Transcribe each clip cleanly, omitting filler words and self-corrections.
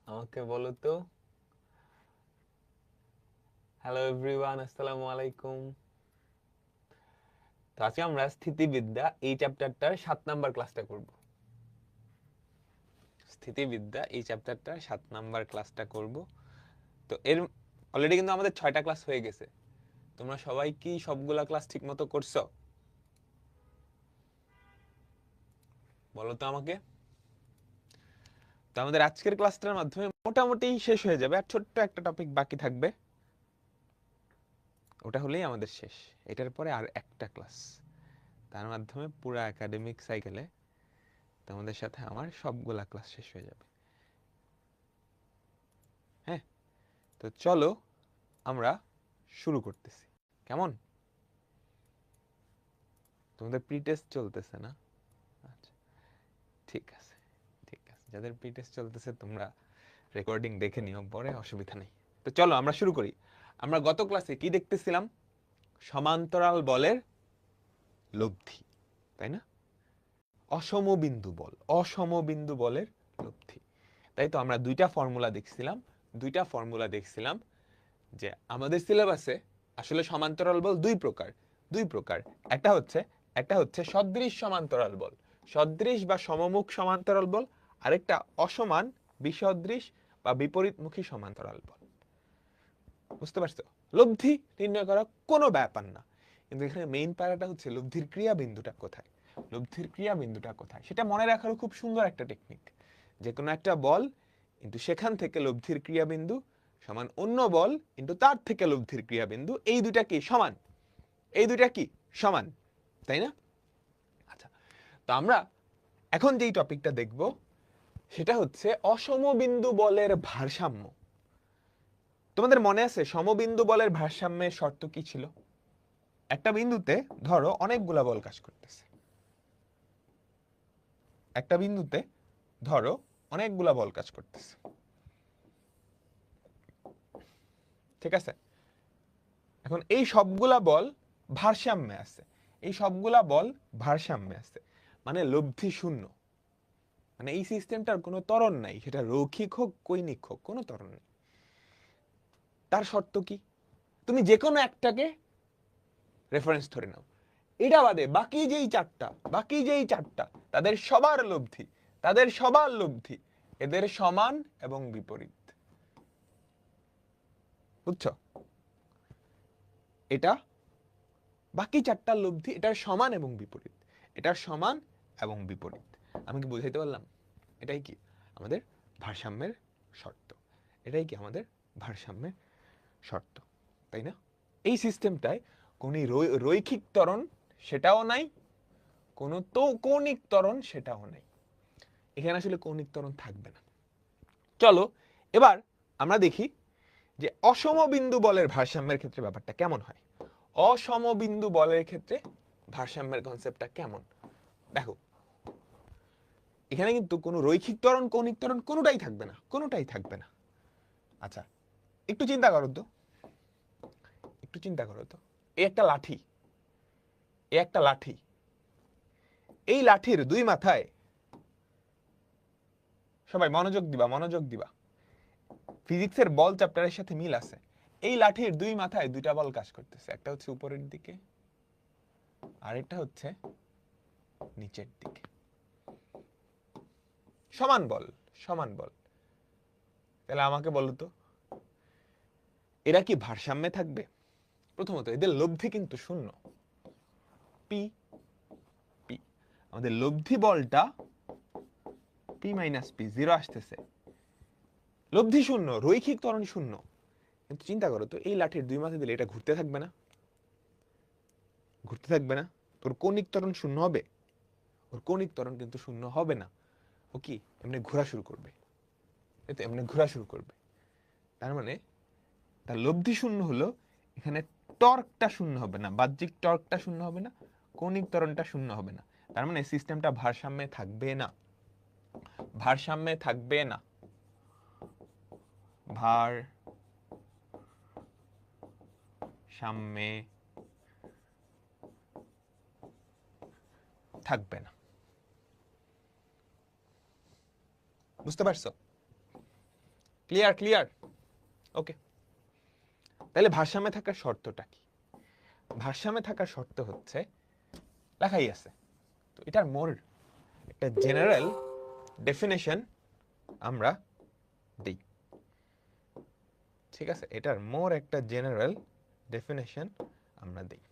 আমাকে বলো তো। হ্যালো এভরিওয়ান, আসসালামু আলাইকুম। তো আজকে আমরা স্থিতিবিদ্যা এই চ্যাপ্টারটার 7 নাম্বার ক্লাসটা করব। স্থিতিবিদ্যা এই চ্যাপ্টারটার 7 নাম্বার ক্লাসটা করব। তো এর অলরেডি কিন্তু আমাদের 6টা ক্লাস হয়ে গেছে। তোমরা সবাই কি সবগুলা ক্লাস ঠিক মতো করছো? বলো তো আমাকে। তো আমাদের আজকের ক্লাসটার মাধ্যমে মোটামুটি শেষ হয়ে যাবে, আর ছোট্ট একটা টপিক বাকি থাকবে, ওটা হলেই আমাদের শেষ। এটার পরে আর একটা ক্লাস, তার মাধ্যমে পুরো একাডেমিক সাইকেলে তোমাদের সাথে আমার সবগুলা ক্লাস শেষ হয়ে যাবে। হ্যাঁ, তো চলো আমরা শুরু করতেছি। কেমন? তোমাদের প্রি টেস্ট চলতেছে না? আচ্ছা, ঠিক আছে, ঠিক আছে। যাদের প্রি টেস্ট চলতেছে তোমরা রেকর্ডিং দেখে নিও পরে, অসুবিধা নেই। তো চলো আমরা শুরু করি। আমরা গত ক্লাসে কি দেখতেছিলাম? সমান্তরাল বলের লব্ধি, তাই না? অসমবিন্দু বল, অসমবিন্দু বলের লব্ধি। তাই তো আমরা দুইটা ফর্মুলা দেখছিলাম যে আমাদের সিলেবাসে আসলে সমান্তরাল বল দুই প্রকার। একটা হচ্ছে সদৃশ সমান্তরাল বল, সদৃশ বা সমমুখ সমান্তরাল বল। আরেকটা অসমান বিসদৃশ বা বিপরীতমুখী সমান্তরাল বল। বুঝতে পারছো? লব্ধি নির্ণয় করা কোনো ব্যাপার না, কিন্তু এখানে মেইন প্যারাটা হচ্ছে লব্ধির ক্রিয়াবিন্দুটা কোথায়। লব্ধির ক্রিয়াবিন্দুটা কোথায় সেটা মনে রাখারও খুব সুন্দর একটা টেকনিক। যে কোনো একটা বল কিন্তু সেখান থেকে লব্ধির ক্রিয়াবিন্দু সমান অন্য বল কিন্তু তার থেকে লব্ধির ক্রিয়াবিন্দু, এই দুইটা কি সমান? এই দুইটা কি সমান, তাই না? আচ্ছা, তো আমরা এখন যেই টপিকটা দেখব সেটা হচ্ছে অসমবিন্দু বলের ভারসাম্য। তোমাদের মনে আছে সমবিন্দু বলের ভারসাম্যের শর্ত কি ছিল? একটা বিন্দুতে ধরো অনেকগুলা বল কাজ করতেছে, একটা বিন্দুতে ধরো অনেকগুলা বল কাজ করতেছে, ঠিক আছে? এখন এই সবগুলা বল ভারসাম্যে আছে, এই সবগুলা বল ভারসাম্যে আছে, মানে লব্ধি শূন্য। মানে এই সিস্টেমটার কোনো ত্বরণ নাই, সেটা রৈখিক হোক কৈনিক হোক, কোনো ত্বরণ নেই। তার শর্ত কি? তুমি যে কোনো একটাকে রেফারেন্স ধরে নাও, এটা বাদে বাকি যেই চারটা তাদের সবার লব্ধি এদের সমান এবং বিপরীত। বুঝছো? এটা বাকি চারটার লব্ধি এটার সমান এবং বিপরীত, এটার সমান এবং বিপরীত। আমি কি বুঝাইতে পারলাম? এটাই কি আমাদের ভারসাম্যের শর্ত, এটাই কি আমাদের ভারসাম্যের শর্ত, তাই না? এই সিস্টেমটায় কোনো রৈখিক ত্বরণ সেটাও নাই, কোনো তো কৌণিক ত্বরণ সেটাও নাই। এখানে আসলে কৌণিক ত্বরণ থাকবে না। চলো এবার আমরা দেখি যে অসমবিন্দু বলের ভারসাম্যের ক্ষেত্রে ব্যাপারটা কেমন হয়। অসমবিন্দু বলের ক্ষেত্রে ভারসাম্যের কনসেপ্টটা কেমন দেখো। এখানে কিন্তু কোনো রৈখিক ত্বরণ কৌণিক ত্বরণ কোনোটাই থাকবে না। আচ্ছা, একটু চিন্তা করো তো, এই একটা লাঠি, এই লাঠির দুই মাথায়, সবাই মনোযোগ দিবা, ফিজিক্সের বল চ্যাপ্টারের সাথে মিল আছে। এই লাঠির দুই মাথায় দুইটা বল কাজ করতেছে, একটা হচ্ছে উপরের দিকে, আরেকটা হচ্ছে নিচের দিকে। সমান বল। তাহলে আমাকে বলো তো, এরা কি ভারসাম্যে থাকবে? প্রথমত এদের লব্ধি কিন্তু শূন্য, পি পি। আমাদের লব্ধি বলটা পি মাইনাস পি, জিরো আসতেছে, লব্ধি শূন্য, রৈখিক ত্বরণ শূন্য। কিন্তু চিন্তা করো তো, এই লাঠির দুই মাথা দিলে এটা ঘুরতে থাকবে না? তোর কৌণিক ত্বরণ শূন্য হবে? ওর কৌণিক ত্বরণ কিন্তু শূন্য হবে না। ও কি এমনি ঘোরা শুরু করবে। তার মানে তার লব্ধি শূন্য হলো, এখানে টর্কটা শূন্য হবে না, বাহ্যিক টর্কটা শূন্য হবে না, কৌণিক ত্বরণটা শূন্য হবে না। তার মানে সিস্টেমটা ভারসাম্যে থাকবে না, ভারসাম্যে থাকবে না। বুঝতে পারছো? ক্লিয়ার ক্লিয়ার, ওকে। তাহলে ভারসাম্যে থাকার শর্তটা কি? ভারসাম্যে থাকার শর্ত হচ্ছে লেখাই আছে, তো এটার মোর একটা জেনারেল ডেফিনেশন আমরা দিই, ঠিক আছে? এটার মোর একটা জেনারেল ডেফিনেশন আমরা দিই।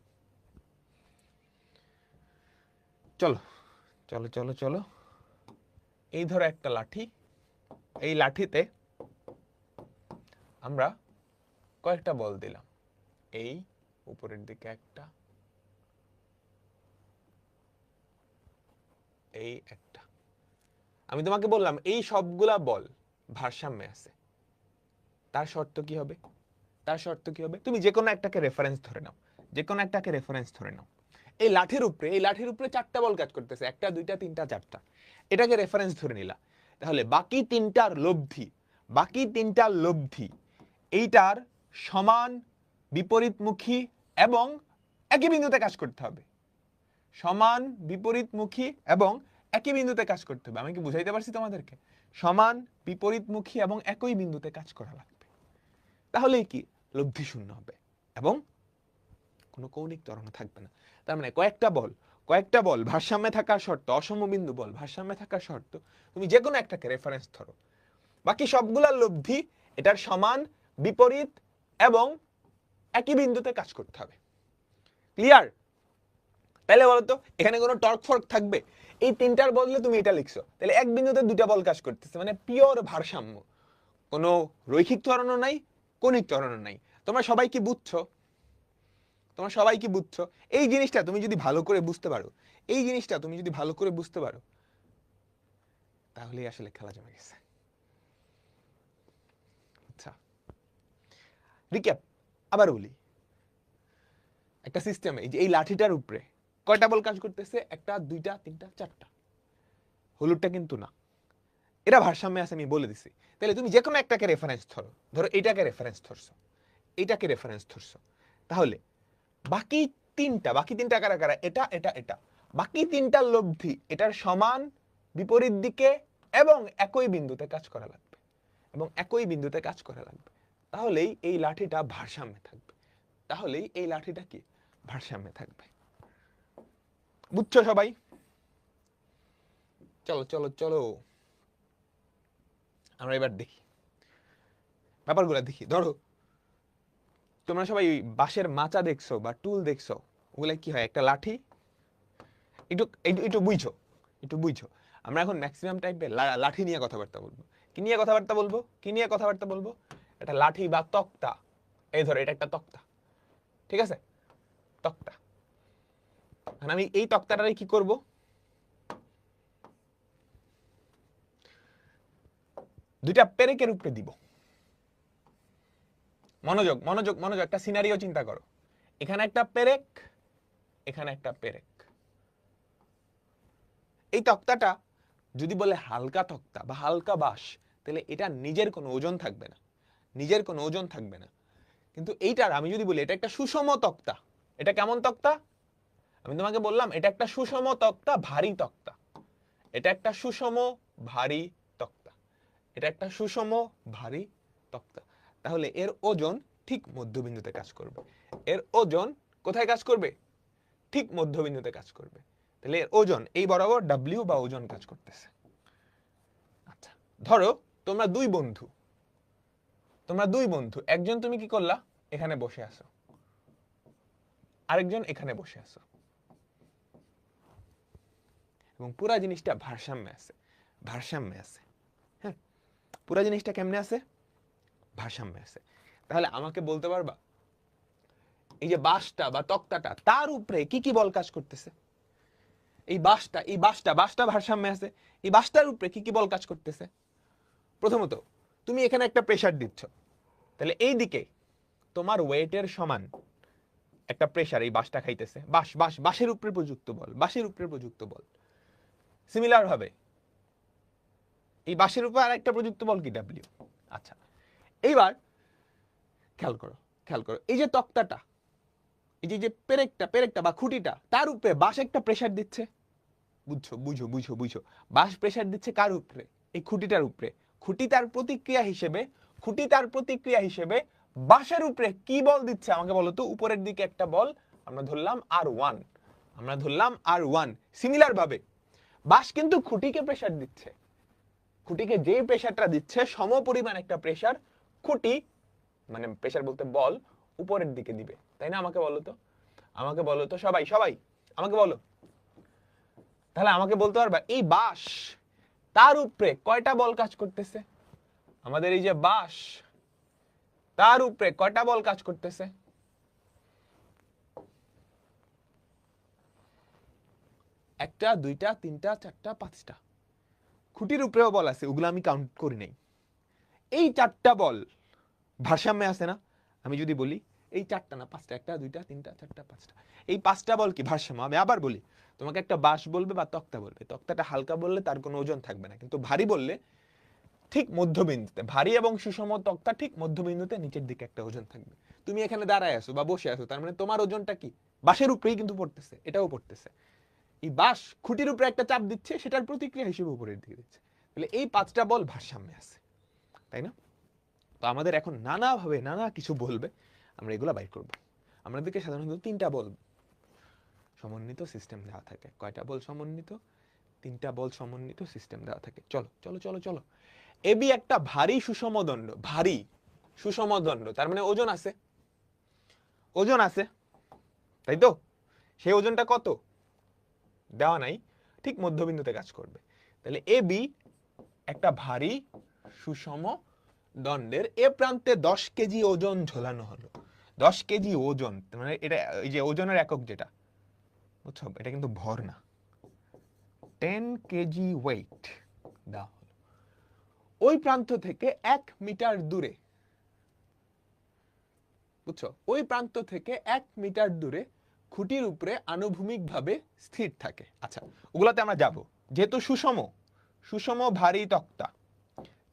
চলো চলো চলো চলো, এই ধরো একটা লাঠি, এই লাঠিতে আমরা কয়েকটা বল দিলাম, এই উপরের দিকে একটা, এই একটা। আমি তোমাকে বললাম এই সবগুলা বল ভারসাম্যে আছে, তার শর্ত কি হবে? তার শর্ত কি হবে? তুমি যে কোনো একটাকে রেফারেন্স ধরে নাও, যে কোনো একটাকে রেফারেন্স ধরে নাও। এই লাঠির উপরে, এই লাঠির উপরে চারটা বল কাজ করতেছে, একটা দুইটা তিনটা চারটা, এটাকে রেফারেন্স ধরে নিলা। তাহলে বাকি তিনটার লব্ধি, বাকি তিনটার লব্ধি এইটার সমান, বিপরীতমুখী এবং একই বিন্দুতে কাজ করতে হবে। সমান, বিপরীতমুখী এবং একই বিন্দুতে কাজ করতে হবে। আমি কি বুঝাইতে পারছি তোমাদেরকে? সমান, বিপরীতমুখী এবং একই বিন্দুতে কাজ করা লাগবে, তাহলেই কি লব্ধি শূন্য হবে এবং কোনো কৌণিক ত্বরণ থাকবে না। তার মানে কয়েকটা বল ভারসাম্যে থাকার শর্ত, অসমবিন্দু বল ভারসাম্যে থাকার শর্ত, তুমি যে কোনো একটাকে রেফারেন্স ধরো, বাকি সবগুলার লব্ধি এটার সমান, বিপরীত এবং একই বিন্দুতে কাজ করতে হবে। ক্লিয়ার? তাহলে বলতো এখানে কোনো টর্ক ফর্ক থাকবে? এই তিনটার বদলে তুমি এটা লিখছো, তাহলে এক বিন্দুতে দুইটা বল কাজ করতেছে, মানে পিওর ভারসাম্য, কোনো রৈখিক ত্বরণও নাই, কৌণিক ত্বরণও নাই। তোমরা সবাই কি বুঝছো? তোমরা সবাই কি বুঝছো? এই জিনিসটা তুমি যদি ভালো করে বুঝতে পারো, এই জিনিসটা তুমি যদি ভালো করে বুঝতে পারো, তাহলেই আসলে খেলা জমে গেছে। আচ্ছা, রিক্যাপ আবার বলি। একটা সিস্টেমে এই লাঠিটার উপরে কয়টা বল কাজ করতেছে? একটা, দুইটা, তিনটা, চারটা। হলুদটা কিন্তু না, এরা ভারসাম্যে আছে আমি বলে দিছি। তাহলে তুমি যে কোনো একটাকে রেফারেন্স ধরো, ধরো এইটাকে রেফারেন্স ধরছো, এইটাকে রেফারেন্স ধরছো, তাহলে বাকি তিনটা কারা কারা? এটা এটা এটা, বাকি তিনটার লব্ধি এটার সমান, বিপরীত দিকে এবং একই বিন্দুতে কাজ করা লাগবে, এবং একই বিন্দুতে কাজ করা লাগবে। তাহলেই এই লাঠিটা ভারসাম্যে থাকবে, তাহলেই এই লাঠিটা কি ভারসাম্যে থাকবে। বুঝছো সবাই? চলো চলো চলো, আমরা এবার দেখি ব্যাপারগুলো দেখি। ধরো তোমরা সবাই বাঁশের মাচা দেখছো বা টুল দেখছো, ওগুলা কি হয়? একটা লাঠি, একটু একটু বুঝছো, একটু বুঝছো। আমরা এখন ম্যাক্সিমাম টাইপে লাঠি নিয়ে কথাবার্তা বলবো। কি নিয়ে কথাবার্তা বলবো? কি নিয়ে কথাবার্তা বলবো? একটা লাঠি বা তক্তা, এই ধরো এটা একটা তক্তা, ঠিক আছে? তক্তা। আমি এই তক্তাটারে কি করব? দুইটা পেরেকের উপরে দিব। মনোযোগ মনোযোগ মনোযোগ, একটা সিনারিও চিন্তা করো। এখানে একটা পেরেক, এখানে একটা পেরেক। এই তক্তাটা যদি বলে হালকা তক্তা বা হালকা বাঁশ, তাহলে এটা নিজের কোনো ওজন থাকবে না, নিজের কোনো ওজন থাকবে না। কিন্তু এইটার আমি যদি বলি এটা একটা সুষম তক্তা, এটা কেমন তক্তা? আমি তোমাকে বললাম এটা একটা সুষম তক্তা, ভারী তক্তা। এটা একটা সুষম ভারী তক্তা, এটা একটা সুষম ভারী তক্তা। তাহলে এর ওজন ঠিক মধ্যবিন্দুতে কাজ করবে। এর ওজন কোথায় কাজ করবে? ঠিক মধ্যবিন্দুতে কাজ করবে। তাহলে এর ওজন এই বরাবর ডাব্লিউ বা ওজন কাজ করতেছে। আচ্ছা, ধরো তোমরা দুই বন্ধু, একজন তুমি কি করলা? এখানে বসে আছো, আরেকজন এখানে বসে আছো, এবং পুরা জিনিসটা ভারসাম্যে আছে, ভারসাম্যে আছে। হ্যাঁ, পুরা জিনিসটা কেমনে আছে? ভারসাম্যে আছে। তাহলে আমাকে বলতে পারবা এই যে বাঁশটা বা তক্তাটা, তার উপরে কি কি বল কাজ করতেছে? এই বাঁশটা ভারসাম্যে আছে, এই বাঁশটার উপরে কি কি বল কাজ করতেছে? প্রথমত তুমি এখানে একটা প্রেসার দিচ্ছ, তাহলে এই দিকে তোমার ওয়েটের সমান একটা প্রেসার এই বাঁশটা খাইতেছে। বাঁশের উপরে প্রযুক্ত বল, বাঁশের উপরে প্রযুক্ত বল। সিমিলার ভাবে এই বাঁশের উপর আরেকটা প্রযুক্ত বল কি? ডাব্লিউ। আচ্ছা, এইবার খেয়াল করো, এই যে তক্তাটা, এই যে পেরেকটা বা খুঁটিটা, তার উপরে বাঁশ একটা প্রেসার দিচ্ছে। বুঝো, বাঁশ প্রেসার দিচ্ছে কার উপরে? এই খুঁটিটার উপরে। খুঁটি তার প্রতিক্রিয়া হিসেবে খুঁটি তার প্রতিক্রিয়া হিসেবে বাঁশের উপরে কি বল দিচ্ছে আমাকে বলো তো। উপরের দিকে একটা বল আমরা ধরলাম R1, আমরা ধরলাম R1। সিমিলার ভাবে বাঁশ কিন্তু খুঁটিকে প্রেসার দিচ্ছে, খুঁটিকে যে প্রেসারটা দিচ্ছে সমপরিমাণ একটা প্রেসার খুঁটি, মানে প্রেসার বলতে বল, উপরের দিকে দিবে, তাই না? আমাকে বলো তো, আমাকে বলো তো সবাই সবাই আমাকে বলো। তাহলে আমাকে বলতে পারবা এই বাঁশ তার উপরে কয়টা বল কাজ করতেছে? আমাদের এই যে বাঁশ তার উপরে কয়টা বল কাজ করতেছে? একটা, দুইটা, তিনটা, চারটা, পাঁচটা। খুঁটির উপরেও বল আছে, ওগুলো আমি কাউন্ট করি নাই। এই চারটা বল ভারসাম্যে আছে না? আমি যদি বলি এই চারটা না পাঁচটা, একটা, দুইটা, তিনটা, চারটা, পাঁচটা, এই পাঁচটা বল কি ভারসাম্য? আমি আবার বলি, তোমাকে একটা বাঁশ বলবে বা তক্তা বলবে, তক্তাটা হালকা বললে তার কোনো ওজন থাকবে না, কিন্তু ভারী বললে ঠিক মধ্যবিন্দুতে, ভারী এবং সুষম তক্তা ঠিক মধ্যবিন্দুতে নিচের দিকে একটা ওজন থাকবে। তুমি এখানে দাঁড়ায় আছো বা বসে আছো, তার মানে তোমার ওজনটা কি বাঁশের উপরেই কিন্তু পড়তেছে, এটাও পড়তেছে। এই বাঁশ খুঁটির উপরে একটা চাপ দিচ্ছে, সেটার প্রতিক্রিয়া হিসেবে উপরের দিকে দিচ্ছে। তাহলে এই পাঁচটা বল ভারসাম্যে আছে, তাই না? তো আমাদের এখন নানাভাবে নানা কিছু বলবে, আমরা এগুলা বাইর করব। আমাদেরকে সাধারণত তিনটা বল সমন্বিত সিস্টেম দেওয়া থাকে। কয়টা বল সমন্বিত? তিনটা বল সমন্বিত সিস্টেম দেওয়া থাকে। চলো চলো চলো চলো। এবি একটা ভারী সুষম দণ্ড, ভারী সুষম দণ্ড, তার মানে ওজন আছে, ওজন আছে, তাই তো? সেই ওজনটা কত দেওয়া নাই, ঠিক মধ্যবিন্দুতে কাজ করবে। তাহলে এবি একটা ভারী সুষম দণ্ডের এ প্রান্তে 10 কেজি ওজন ঝোলানো হলো। 10 কেজি ওজন মানে এটা এই যে ওজনের একক যেটা, বুঝছো, এটা কিন্তু ভর না, 10 কেজি ওয়েট দেওয়া হলো। ওই প্রান্ত থেকে 1 মিটার দূরে, বুঝছো, ওই প্রান্ত থেকে 1 মিটার দূরে খুঁটির উপরে আনুভূমিকভাবে স্থির থাকে। আচ্ছা, ওগুলাতে আমরা যাব। যেহেতু সুষম, সুষম ভারী তক্তা,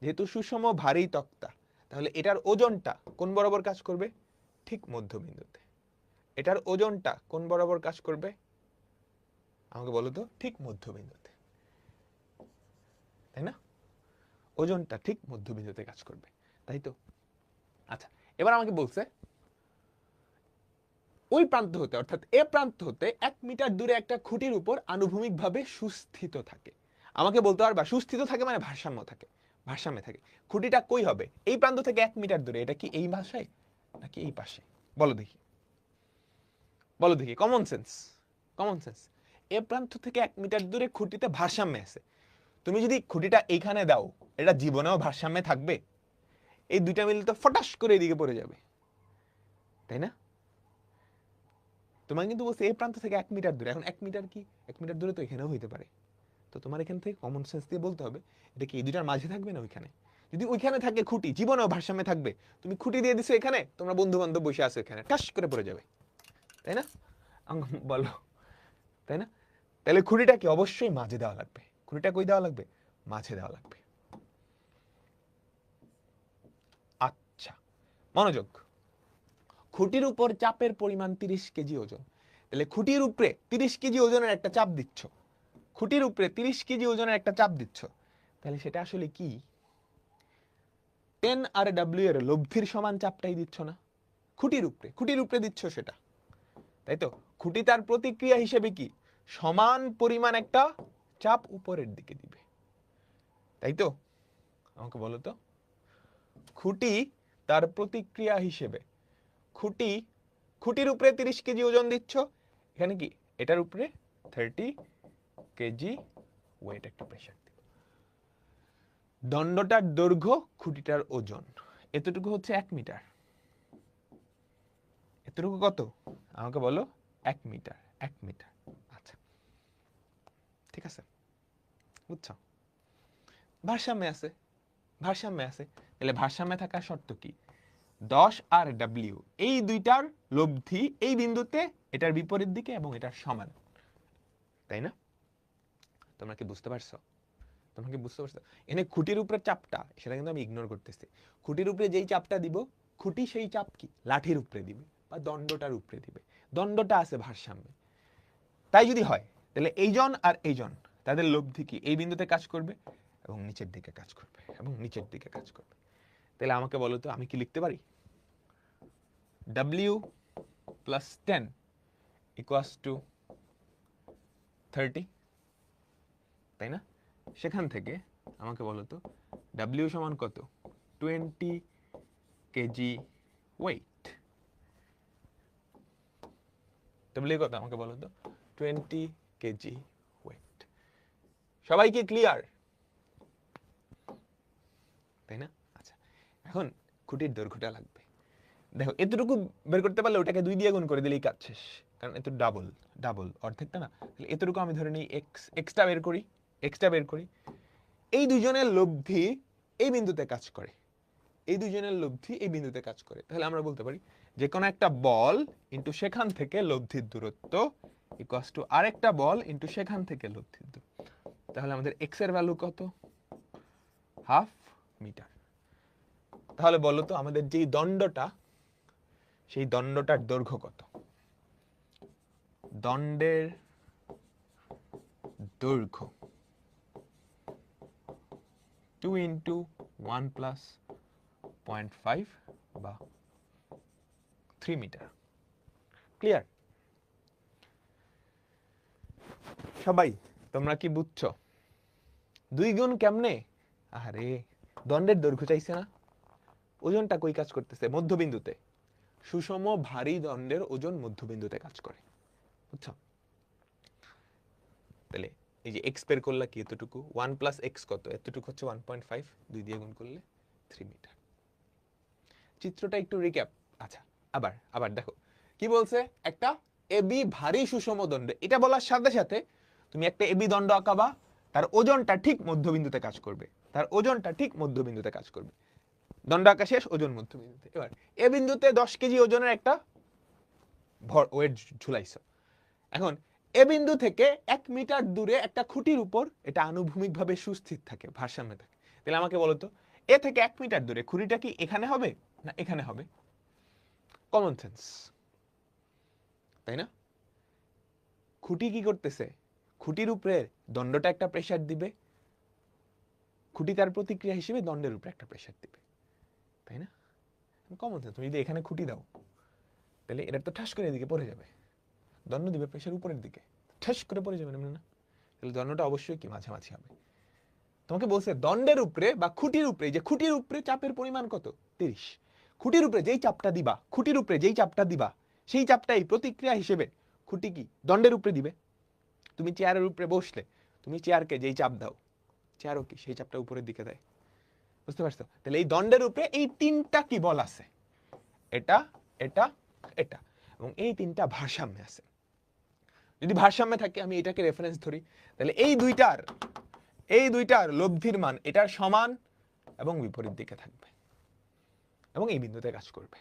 যেহেতু সুষম ভারী তক্তা, তাহলে এটার ওজনটা কোন বরাবর কাজ করবে? ঠিক মধ্যবিন্দুতে। এটার ওজনটা কোন বরাবর কাজ করবে আমাকে বলো তো? ঠিক মধ্যবিন্দুতে, তাই না? ওজনটা ঠিক মধ্যবিন্দুতে কাজ করবে, তাই তো? আচ্ছা, এবার আমাকে বলছে ওই প্রান্ত হতে, অর্থাৎ এ প্রান্ত হতে 1 মিটার দূরে একটা খুঁটির উপর আনুভূমিকভাবে সুস্থিত থাকে। আমাকে বলতে পারবা সুস্থিত থাকে মানে ভারসাম্য থাকে, ভারসাম্যে থাকে। খুঁটিটা কই হবে? এই প্রান্ত থেকে 1 মিটার দূরে। এটা কি এই ভাষায় নাকি এই পাশে? বলো দেখি, বলো দেখি, কমন সেন্স, কমন সেন্স। এ প্রান্ত থেকে 1 মিটার দূরে খুঁটিতে ভারসাম্যে আছে। তুমি যদি খুঁটিটা এইখানে দাও, এটা জীবনেও ভারসাম্যে থাকবে? এই দুইটা মিলে তো ফটাস করে এদিকে পড়ে যাবে, তাই না? তোমার কিন্তু বলছে এই প্রান্ত থেকে 1 মিটার দূরে। এখন 1 মিটার কি? 1 মিটার দূরে তো এখানেও হইতে পারে। তো তোমার এখান থেকে কমন সেন্স দিয়ে বলতে হবে এটা কি এই দুইটার মাঝে থাকবে না ওইখানে? যদি ওইখানে থাকে খুঁটি, জীবনেও ভারসাম্যে থাকবে। তুমি খুঁটি দিয়ে দিছো এখানে, তোমরা বন্ধু বান্ধব বসে আছো এখানে, ঠাস করে পড়ে যাবে, তাই না? বলো, তাই না? তাহলে খুঁটিটা কি অবশ্যই মাঝে দেওয়া লাগবে। খুঁটিটা কই দেওয়া লাগবে? মাঝে দেওয়া লাগবে। আচ্ছা, মনোযোগ। খুঁটির উপর চাপের পরিমাণ 30 কেজি ওজন। তাহলে খুঁটির উপরে 30 কেজি ওজনের একটা চাপ দিচ্ছ, খুঁটির উপরে 30 কেজি ওজনের একটা চাপ দিচ্ছ, তাহলে সেটা আসলে কি? 10 আর ডব্লিউ এর লব্ধির সমান চাপটাই দিচ্ছ না? খুঁটির উপরে, খুঁটির উপরে দিচ্ছ সেটা, তাই তো? খুঁটি তার প্রতিক্রিয়া হিসেবে কি সমান পরিমাণ একটা চাপ উপরের দিকে দিবে, তাই তো? আমাকে বলো তো, খুঁটি তার প্রতিক্রিয়া হিসেবে, খুঁটি, খুঁটির উপরে 30 কেজি ওজন দিচ্ছ, এখানে কি এটার উপরে 30 কেজি ওয়েট একটা প্রেসার দিব। দণ্ডটার দৈর্ঘ্য, খুঁটিটার ওজন, এতটুকু হচ্ছে 1 মিটার। এতটুকু কত আমাকে বলো? 1 মিটার, 1 মিটার। আচ্ছা, ঠিক আছে, বুঝছো? ভারসাম্যে আছে, ভারসাম্যে আছে। তাহলে ভারসাম্যে থাকার শর্ত কি? 10 আর ডব্লিউ এই দুইটার লব্ধি এই বিন্দুতে এটার বিপরীত দিকে এবং এটার সমান, তাই না? তোমরা কি বুঝতে পারছো? তোমরা কি বুঝতে পারছো? এখানে খুঁটির উপরে চাপটা, সেটা কিন্তু আমি ইগনোর করতেছি। খুঁটির উপরে যেই চাপটা দিব, খুঁটি সেই চাপ কি লাঠির উপরে দিবে বা দণ্ডটার উপরে দিবে। দণ্ডটা আছে ভারসাম্যে। তাই যদি হয় তাহলে এইজন আর এইজন তাদের লব্ধি কি এই বিন্দুতে কাজ করবে এবং নিচের দিকে কাজ করবে এবং নিচের দিকে কাজ করবে। তাহলে আমাকে বলো তো আমি কি লিখতে পারি w plus 10 equals to 30, তাই না? সেখান থেকে আমাকে বলো তো w সমান কত 20 কেজি ওয়েট। w কত আমাকে বলো তো 20 কেজি ওয়েট। সবাই কি ক্লিয়ার, তাই না? আচ্ছা, এখন খুঁটির দৈর্ঘ্যটা লাগবে। দেখো এতটুকু বের করতে পারলে ওটাকে 2 দিয়ে গুণ করে দিলেই কাজ শেষ, কারণ এত ডাবল অর্ধেকটা না। তাহলে এতটুকু আমি ধরে নিই এক্সটা বের করি। এই দুজনের লব্ধি এই বিন্দুতে কাজ করে, তাহলে আমরা বলতে পারি যে কোনো একটা বল ইনটু সেখান থেকে লব্ধির দূরত্ব ইকুয়ালস টু আরেকটা বল ইনটু সেখান থেকে লব্ধির দূরত্ব। তাহলে আমাদের এক্স এর ভ্যালু কত, হাফ মিটার। তাহলে বলো তো আমাদের যেই দণ্ডটা, সেই দণ্ডটার দৈর্ঘ্য কত? দণ্ডের দৈর্ঘ্য 2 ইন্টু 1 প্লাস 0.5 বা 3 মিটার। ক্লিয়ার? সবাই তোমরা কি বুঝছো? 2 গুণ কেমনে? আরে দণ্ডের দৈর্ঘ্য চাইছে না, ওজনটা কই কাজ করতেছে? মধ্যবিন্দুতে। সুষম ভারী দণ্ডের ওজন মধ্যবিন্দুতে কাজ করে, বুঝছো? তাহলে এই যে এক্স বের করলা কি এতটুকু, 1 প্লাস এক্স কত, এতটুকু হচ্ছে 1.5, 2 দিয়ে গুণ করলে 3 মিটার। চিত্রটা একটু রিক্যাপ। আচ্ছা, আবার দেখো কি বলছে, একটা এবি ভারী সুষম দণ্ড। এটা বলার সাথে সাথে তুমি একটা এবি দণ্ড আঁকাবা, তার ওজনটা ঠিক মধ্যবিন্দুতে কাজ করবে, দণ্ড আঁকা শেষ, ওজন মধ্যবিন্দুতে। এবার এ বিন্দুতে 10 কেজি ওজনের একটা ওয়েট ঝুলাইছো। এখন এ বিন্দু থেকে 1 মিটার দূরে একটা খুঁটির উপর এটা আনুভূমিকভাবে সুস্থির থাকে, ভারসাম্যে থাকে। তাহলে আমাকে বলো তো এ থেকে 1 মিটার দূরে খুঁটিটা কি এখানে হবে না এখানে হবে? কমন সেন্স, তাই না? খুঁটি কি করতেছে, খুঁটির উপরে দণ্ডটা একটা প্রেসার দিবে, খুঁটি তার প্রতিক্রিয়া হিসেবে দণ্ডের উপরে একটা প্রেসার দিবে, তাই না? Common sense. তুমি যদি এখানে খুঁটি দাও তাহলে এটা তো ঠাস করে এদিকে পড়ে যাবে, দণ্ড দিবে প্রেসার উপরের দিকে, ঠাস করে পড়ে যাবে না? তাহলে দণ্ডটা অবশ্যই কি মাঝামাঝি হবে। তোমাকে বলছে দণ্ডের উপরে বা খুঁটির উপরে, যে খুঁটির উপরে চাপের পরিমাণ কত, 30। খুঁটির উপরে যেই চাপটা দিবা সেই চাপটা এই প্রতিক্রিয়া হিসেবে খুঁটি কি দণ্ডের উপরে দিবে। তুমি চেয়ারের উপরে বসলে তুমি চেয়ারকে যেই চাপ দাও, চেয়ারও কি সেই চাপটা উপরের দিকে দেয়, বুঝতে পারছো? তাহলে এই দণ্ডের উপরে এই 3টা কি বল আছে, এটা এবং এই 3টা ভারসাম্যে আছে। যদি ভারসাম্যে থাকে, আমি এটাকে রেফারেন্স ধরি, তাহলে এই দুইটার লব্ধির মান এটার সমান এবং বিপরীত দিকে থাকবে এবং এই বিন্দুতে কাজ করবে।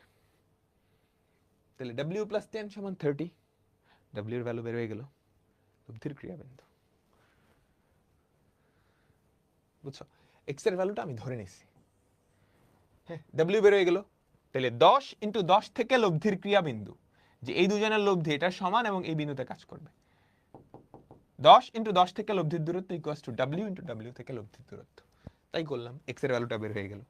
তাহলে w প্লাস 10 সমান 30, w এর ভ্যালু বের হয়ে গেল, লব্ধির ক্রিয়া বিন্দু, বুঝছো? x এর ভ্যালুটা আমি ধরে নিছি, হ্যাঁ, w বের হয়ে গেল। তাহলে 10 ইন্টু 10 থেকে লব্ধির ক্রিয়া বিন্দু, যে এই দুজনের লব্ধি এটা সমান এবং এই বিন্দুতে কাজ করবে, 10 ইন্টু 10 থেকে লব্ধির দূরত্ব equals to w into w থেকে লব্ধির দূরত্ব। তাই করলাম, x এর ভ্যালুটা বের হয়ে গেল।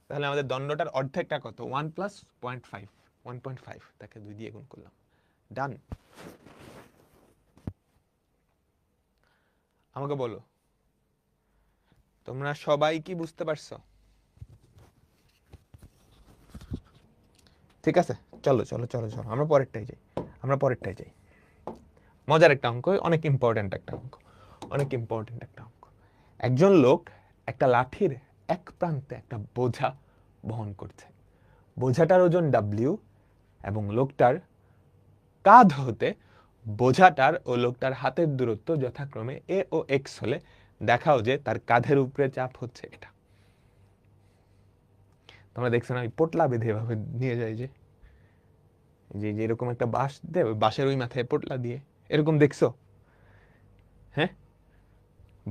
তাহলে আমাদের দণ্ডটার অর্ধেকটা কত, 1 প্লাস 0.5, তাকে 2 দিয়ে গুণ করলাম, ডান। আমাকে বলো তোমরা সবাই কি বুঝতে পারছো? ঠিক আছে, চলো আমরা পরেরটাই যাই। মজার একটা অঙ্ক, অনেক ইম্পর্টেন্ট একটা অঙ্ক। একজন লোক একটা লাঠির এক প্রান্তে একটা বোঝা বহন করছে, বোঝাটার ওজন w এবং লোকটার কাঁধ হতে বোঝাটার ও লোকটার হাতের দূরত্ব যথাক্রমে a ও x হলে দেখাও যে তার কাঁধের উপরে চাপ হচ্ছে এটা। তোমরা দেখছো না, পোটলা বেঁধে এভাবে নিয়ে যায়, যে এরকম একটা বাঁশ দেয়, বাঁশের ওই মাথায় পোটলা দিয়ে, এরকম দেখছো? হ্যাঁ,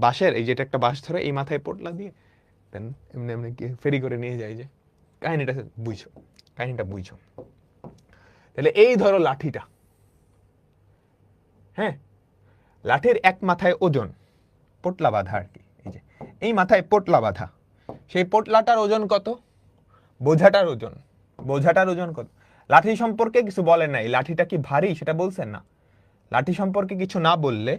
বাঁশের এই যেটা একটা বাঁশ ধরে এই মাথায় পোটলা দিয়ে দেন এমনি ফেরি করে নিয়ে যায়, যে কাহিনীটা বুঝছো? তাহলে এই ধরো লাঠিটা, হ্যাঁ, লাঠির এক মাথায় ওজন, পোটলা বাঁধা আর কি, এই যে এই মাথায় পোটলা বাঁধা, সেই পোটলাটার ওজন কত, বোঝাটার ওজন, বোঝাটার ওজন কত? লাঠি সম্পর্কে কিছু বলেন নাই, লাঠিটা কি ভারী সেটা বলছেন না। লাঠি সম্পর্কে কিছু না বললে,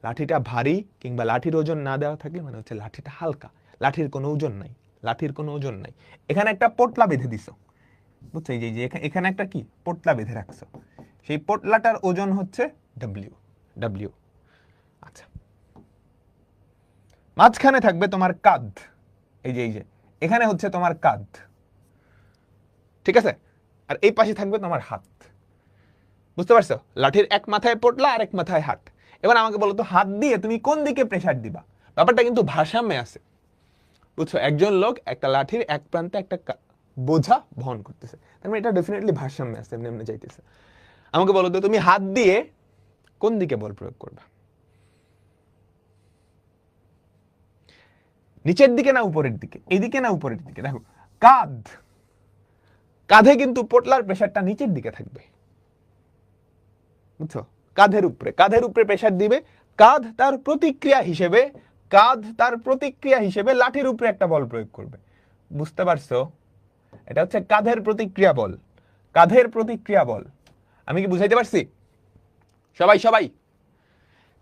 লাঠিটা ভারী কিংবা লাঠির ওজন না দেওয়া থাকলে মানে হচ্ছে লাঠিটা হালকা, লাঠির কোনো ওজন নাই, লাঠির কোনো ওজন নাই। এখানে একটা পোটলা বেঁধে দিছো, বুঝছো? এই যে এখানে একটা কি পোটলা বেঁধে রাখছো, সেই পোটলাটার ওজন হচ্ছে ডব্লিউ, ডব্লিউ। আচ্ছা, মাঝখানে থাকবে তোমার কাঁধ, এই যে এখানে হচ্ছে তোমার কাঁধ, ঠিক আছে? আর এই পাশে থাকবে তোমার হাত, বুঝতে পারছো? লাঠির এক মাথায় পোটলা আর এক মাথায় হাত। এবার আমাকে বলো তো, হাত দিয়ে তুমি কোন দিকে প্রেসার দিবা? ব্যাপারটা কিন্তু ভারসাম্যে আছে, বুঝছো? একজন লোক একটা লাঠির এক প্রান্তে একটা বোঝা বহন করতেছে, তার মানে এটা ডেফিনেটলি ভারসাম্যে আছে, এমনি এমনি যাইতেছে। আমাকে বলো তো, তুমি হাত দিয়ে কোন দিকে বল প্রয়োগ করবা? নিচের দিকে না উপরের দিকে? এইদিকে না উপরের দিকে? দেখো, কাঁধ, কাঁধে কিন্তু পোটলার প্রেসারটা নিচের দিকে থাকবে, বুঝছো? কাঁধের উপরে, কাঁধের উপরে প্রেসার দিবে, কাঁধ তার প্রতিক্রিয়া হিসেবে, কাঁধ তার প্রতিক্রিয়া হিসেবে লাঠির উপরে একটা বল প্রয়োগ করবে, বুঝতে পারছো? এটা হচ্ছে কাঁধের প্রতিক্রিয়া বল, কাঁধের প্রতিক্রিয়া বল। আমি কি বুঝাইতে পারছি? সবাই সবাই,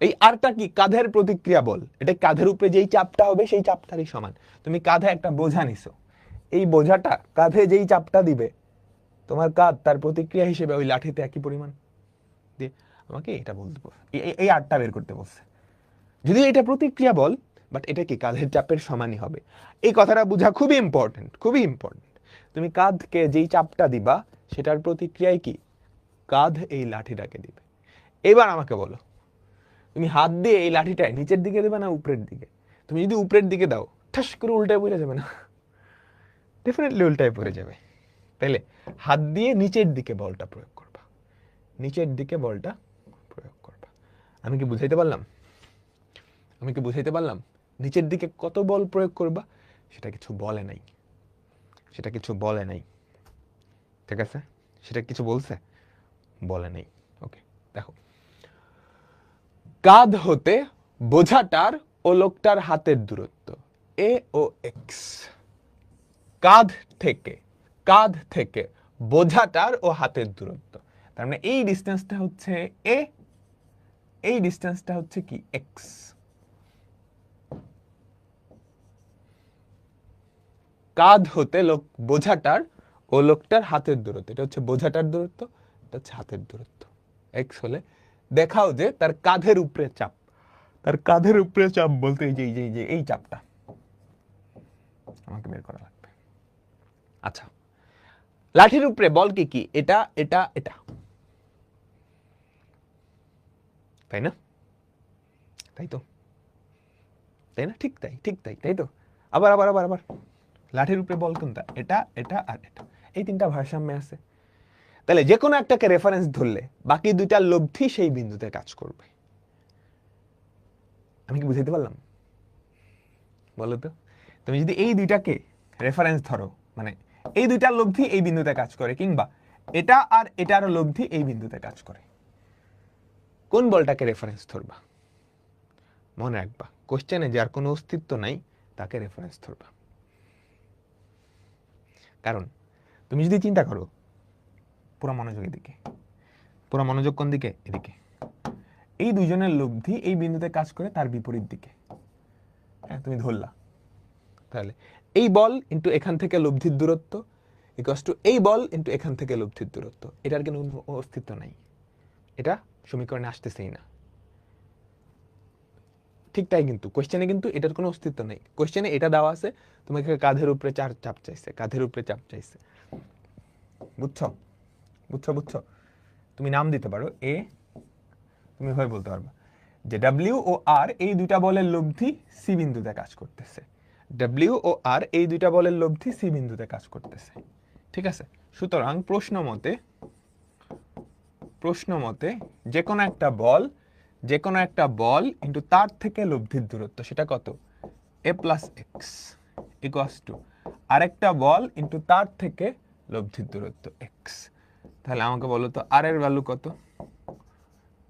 এই আরটা কি? কাঁধের প্রতিক্রিয়া বল। এটা কাঁধের উপরে যেই চাপটা হবে সেই চাপটারই সমান। তুমি কাঁধে একটা বোঝা নিছো, এই বোঝাটা কাঁধে যেই চাপটা দিবে, তোমার কাঁধ তার প্রতিক্রিয়া হিসেবে ওই লাঠিতে একই পরিমাণ দিয়ে আমাকে এটা বলতে, এই আরটা বের করতে বলছে। যদি এটা প্রতিক্রিয়া বল, বাট এটা কি কাঁধের চাপের সমানই হবে। এই কথাটা বোঝা খুবই ইম্পর্টেন্ট, খুবই ইম্পর্টেন্ট। তুমি কাঁধকে যেই চাপটা দিবা সেটার প্রতিক্রিয়ায় কি কাঁধ এই লাঠিটাকে দিবে। এবার আমাকে বলো, তুমি হাত দিয়ে এই লাঠিটায় নিচের দিকে দেবে না উপরের দিকে? তুমি যদি উপরের দিকে দাও, ঠাস করে উল্টায় পড়ে যাবে না? ডেফিনেটলি উল্টায় পড়ে যাবে। তাইলে হাত দিয়ে নিচের দিকে বলটা প্রয়োগ করবা, নিচের দিকে বলটা প্রয়োগ করবা। আমি কি বুঝাইতে পারলাম? আমি কি বুঝাইতে পারলাম? নিচের দিকে কত বল প্রয়োগ করবা সেটা কিছু বলে নাই, সেটা কিছু বলে নাই, ঠিক আছে? সেটা কিছু বলছে? বলে নাই। ওকে, দেখো, কাঁধ হতে বোঝাটার ও লোকটার হাতের দূরত্ব এ ও এক্স। কাঁধ থেকে, কাঁধ থেকে বোঝাটার ও হাতের দূরত্ব, তার মানে এই ডিস্টেন্সটা হচ্ছে এ, এই ডিস্টেন্সটা হচ্ছে কি এক্স। কাঁধ হতে বোঝাটার ও লোকটার হাতের দূরত্ব, এটা হচ্ছে বোঝাটার দূরত্ব, এটা হচ্ছে হাতের দূরত্ব। এক্স হলে দেখাও যে তার কাঁধের উপরে চাপ, তার কাঁধের উপরে চাপ বলতে এই চাপটা আমাকে বের করা লাগবে। আচ্ছা, লাঠির উপরে বল কি কি? এটা এটা এটা, তাই না? তাই তো, তাই না? ঠিক তাই, ঠিক তাই, তাই তো। আবার আবার আবার আবার, লাঠির উপরে বল কোনটা? এটা এটা আর এটা, এই তিনটা ভারসাম্যে আছে। তাহলে যে কোনো একটাকে রেফারেন্স ধরলে বাকি দুইটার লব্ধি সেই বিন্দুতে কাজ করবে। আমি কি বুঝাইতে পারলাম? বলো তো, তুমি যদি এই দুইটাকে রেফারেন্স ধরো, মানে এই দুইটার লব্ধি এই বিন্দুতে কাজ করে, কিংবা এটা আর এটার লব্ধি এই বিন্দুতে কাজ করে, কোন বলটাকে রেফারেন্স ধরবা? মনে রাখবা, কোশ্চেনে যার কোনো অস্তিত্ব নাই তাকে রেফারেন্স ধরবা। কারণ তুমি যদি চিন্তা করো, পুরো মনোযোগ এদিকে, পুরো মনোযোগ কোন দিকে? এদিকে। এই দুইজনের লব্ধি এই বিন্দুতে কাজ করে তার বিপরীত দিকে, হ্যাঁ তুমি ধরলা। তাহলে এই বল ইন্টু এখান থেকে লব্ধির দূরত্ব ইকুয়ালস টু এই বল ইন্টু এখান থেকে লব্ধির দূরত্ব, এটার কোনো অস্তিত্ব নাই, এটা সমীকরণে আসতেছেই না। ঠিক তাই, কিন্তু কোশ্চেনে কিন্তু এটার কোনো অস্তিত্ব নেই। কোশ্চেনে এটা দেওয়া আছে, তোমাকে কাঁধের উপরে চাপ চাইছে, কাঁধের উপরে চাপ চাইছে, বুঝছো? বুঝছো বুঝছো? তুমি নাম দিতে পারো এ, তুমি হয় বলতে পারবা যে ডাব্লিউ ও আর এই দুইটা বলের লব্ধি সি বিন্দুতে কাজ করতেছে, ডাব্লিউ ও আর এই দুইটা বলের লব্ধি সি বিন্দুতে কাজ করতেছে, ঠিক আছে? সুতরাং প্রশ্ন মতে যে কোনো একটা বল ইন্টু তার থেকে লব্ধির দূরত্ব সেটা কত? এ প্লাস এক্স ইকুয়ালস টু আরেকটা বল ইন্টু তার থেকে লব্ধির দূরত্ব এক্স। তাহলে আমাকে বলো তো আর এর ভ্যালু কত?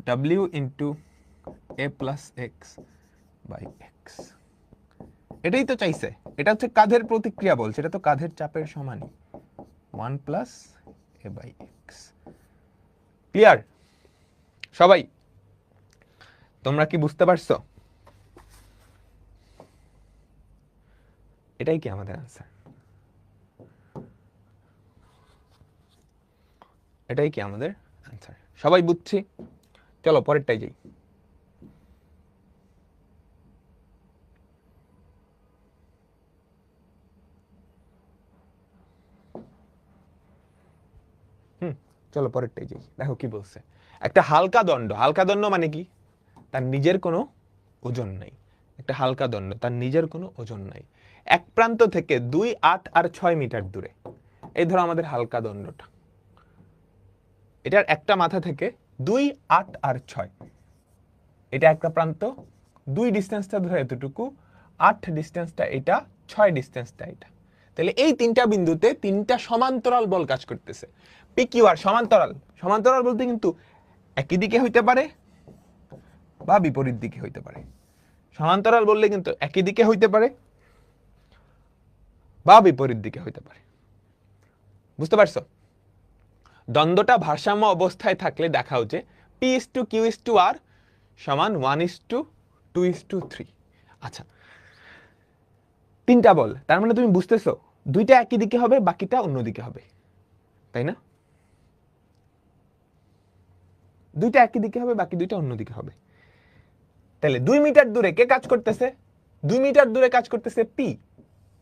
W into A plus X by X. এটাই তো চাইছে, এটা হচ্ছে কাঁধের প্রতিক্রিয়া বল, সেটা তো কাঁধের চাপের সমানই। 1 plus a by x। Clear সবাই? তোমরা কি বুঝতে পারছো? এটাই কি আমাদের আনসার? এটাই কি আমাদের আনসার? সবাই বুঝছি? চলো পরেরটাই যাই। চলো পরেরটাই যাই। দেখো কি বলছে, একটা হালকা দণ্ড। হালকা দণ্ড মানে কি? তার নিজের কোনো ওজন নাই। একটা হালকা দণ্ড, তার নিজের কোনো ওজন নাই, এক প্রান্ত থেকে 2, 8 আর 6 মিটার দূরে। এই ধরো আমাদের হালকা দণ্ডটা, এটার একটা মাথা থেকে 2, 8 আর 6, এটা একটা প্রান্ত, 2 ডিস্টেন্সটা ধরে এতটুকু, 8 ডিস্টেন্সটা এটা, 6 ডিস্টেন্সটা এটা। তাহলে এই তিনটা বিন্দুতে তিনটা সমান্তরাল বল কাজ করতেছে। পি কিউ আর সমান্তরাল। সমান্তরাল বলতে কিন্তু একই দিকে হইতে পারে বা বিপরীত দিকে হইতে পারে। সমান্তরাল বললে কিন্তু একই দিকে হইতে পারে বা বিপরীত দিকে হইতে পারে। বুঝতে পারছো? দ্বন্দ্বটা ভারসাম্য অবস্থায় থাকলে দেখা হচ্ছে P/Q/R সমান 1:2:3। আচ্ছা, তিনটা বল, তার মানে তুমি বুঝতেছো দুইটা একই দিকে হবে, বাকিটা অন্য দিকে হবে, তাই না? দুইটা একই দিকে হবে, বাকি দুইটা অন্য দিকে হবে। তাহলে 2 মিটার দূরে কে কাজ করতেছে? 2 মিটার দূরে কাজ করতেছে পি।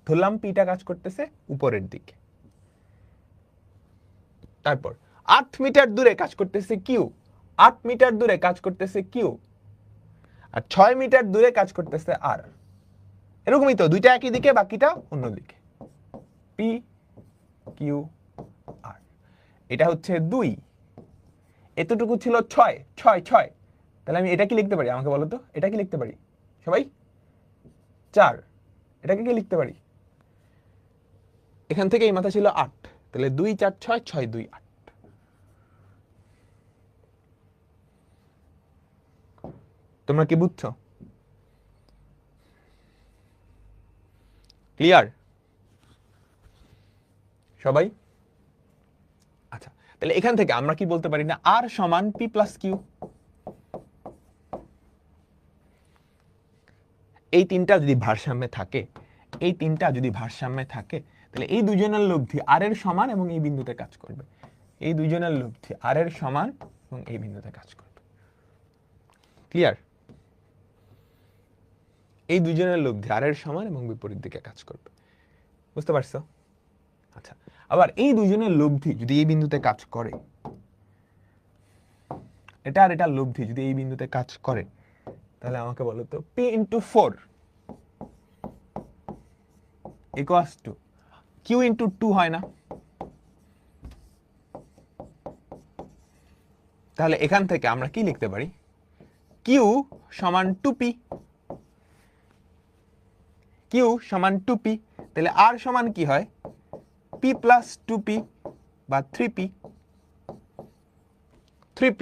ধরলাম পিটা কাজ করতেছে উপরের দিকে। তারপর 8 মিটার দূরে কাজ করতেছে কিউ। 8 মিটার দূরে কাজ করতেছে কিউ। আর 6 মিটার দূরে কাজ করতেছে আর। এরকমই তো, দুইটা একই দিকে, বাকিটা অন্য দিকে। পি কিউ আর, এটা হচ্ছে 2, এতটুকু ছিল 6, 6, 6। তাহলে আমি এটা কি লিখতে পারি আমাকে বলো তো? এটা কি লিখতে পারি সবাই? 4। এটাকে কি লিখতে পারি? এখান থেকে এই মাথা ছিল 8, তাহলে 2, 4, 6, 6, 2, 8। তোমরা কি বুঝছো? ক্লিয়ার সবাই? আচ্ছা, তাহলে এখান থেকে আমরা কি বলতে পারি না, আর সমান পি প্লাস কিউ। এই তিনটা যদি ভারসাম্যে থাকে, এই তিনটা যদি ভারসাম্যে থাকে, তাহলে এই দুজনের লব্ধি আর এর সমান এবং এই বিন্দুতে কাজ করবে। এই দুজনের লব্ধি আর এর সমান এবং এই বিন্দুতে কাজ করবে। ক্লিয়ার? এই দুজনের লব্ধি আর এর সমান এবং বিপরীত দিকে কাজ করবে। বুঝতে পারছো? আচ্ছা, আবার এই দুজনের লব্ধি যদি এই বিন্দুতে কাজ করে, এটা আর এটা লব্ধি যদি এই বিন্দুতে কাজ করে, তাহলে আমাকে বলো তো P × 4 ইকুয়ালস টু Q × 2 হয় না? তাহলে এখান থেকে আমরা কি লিখতে পারি? Q সমান 2P। Q সমান 2P, তাহলে R সমান কি হয়? P প্লাস 2P বা 3P। 3P,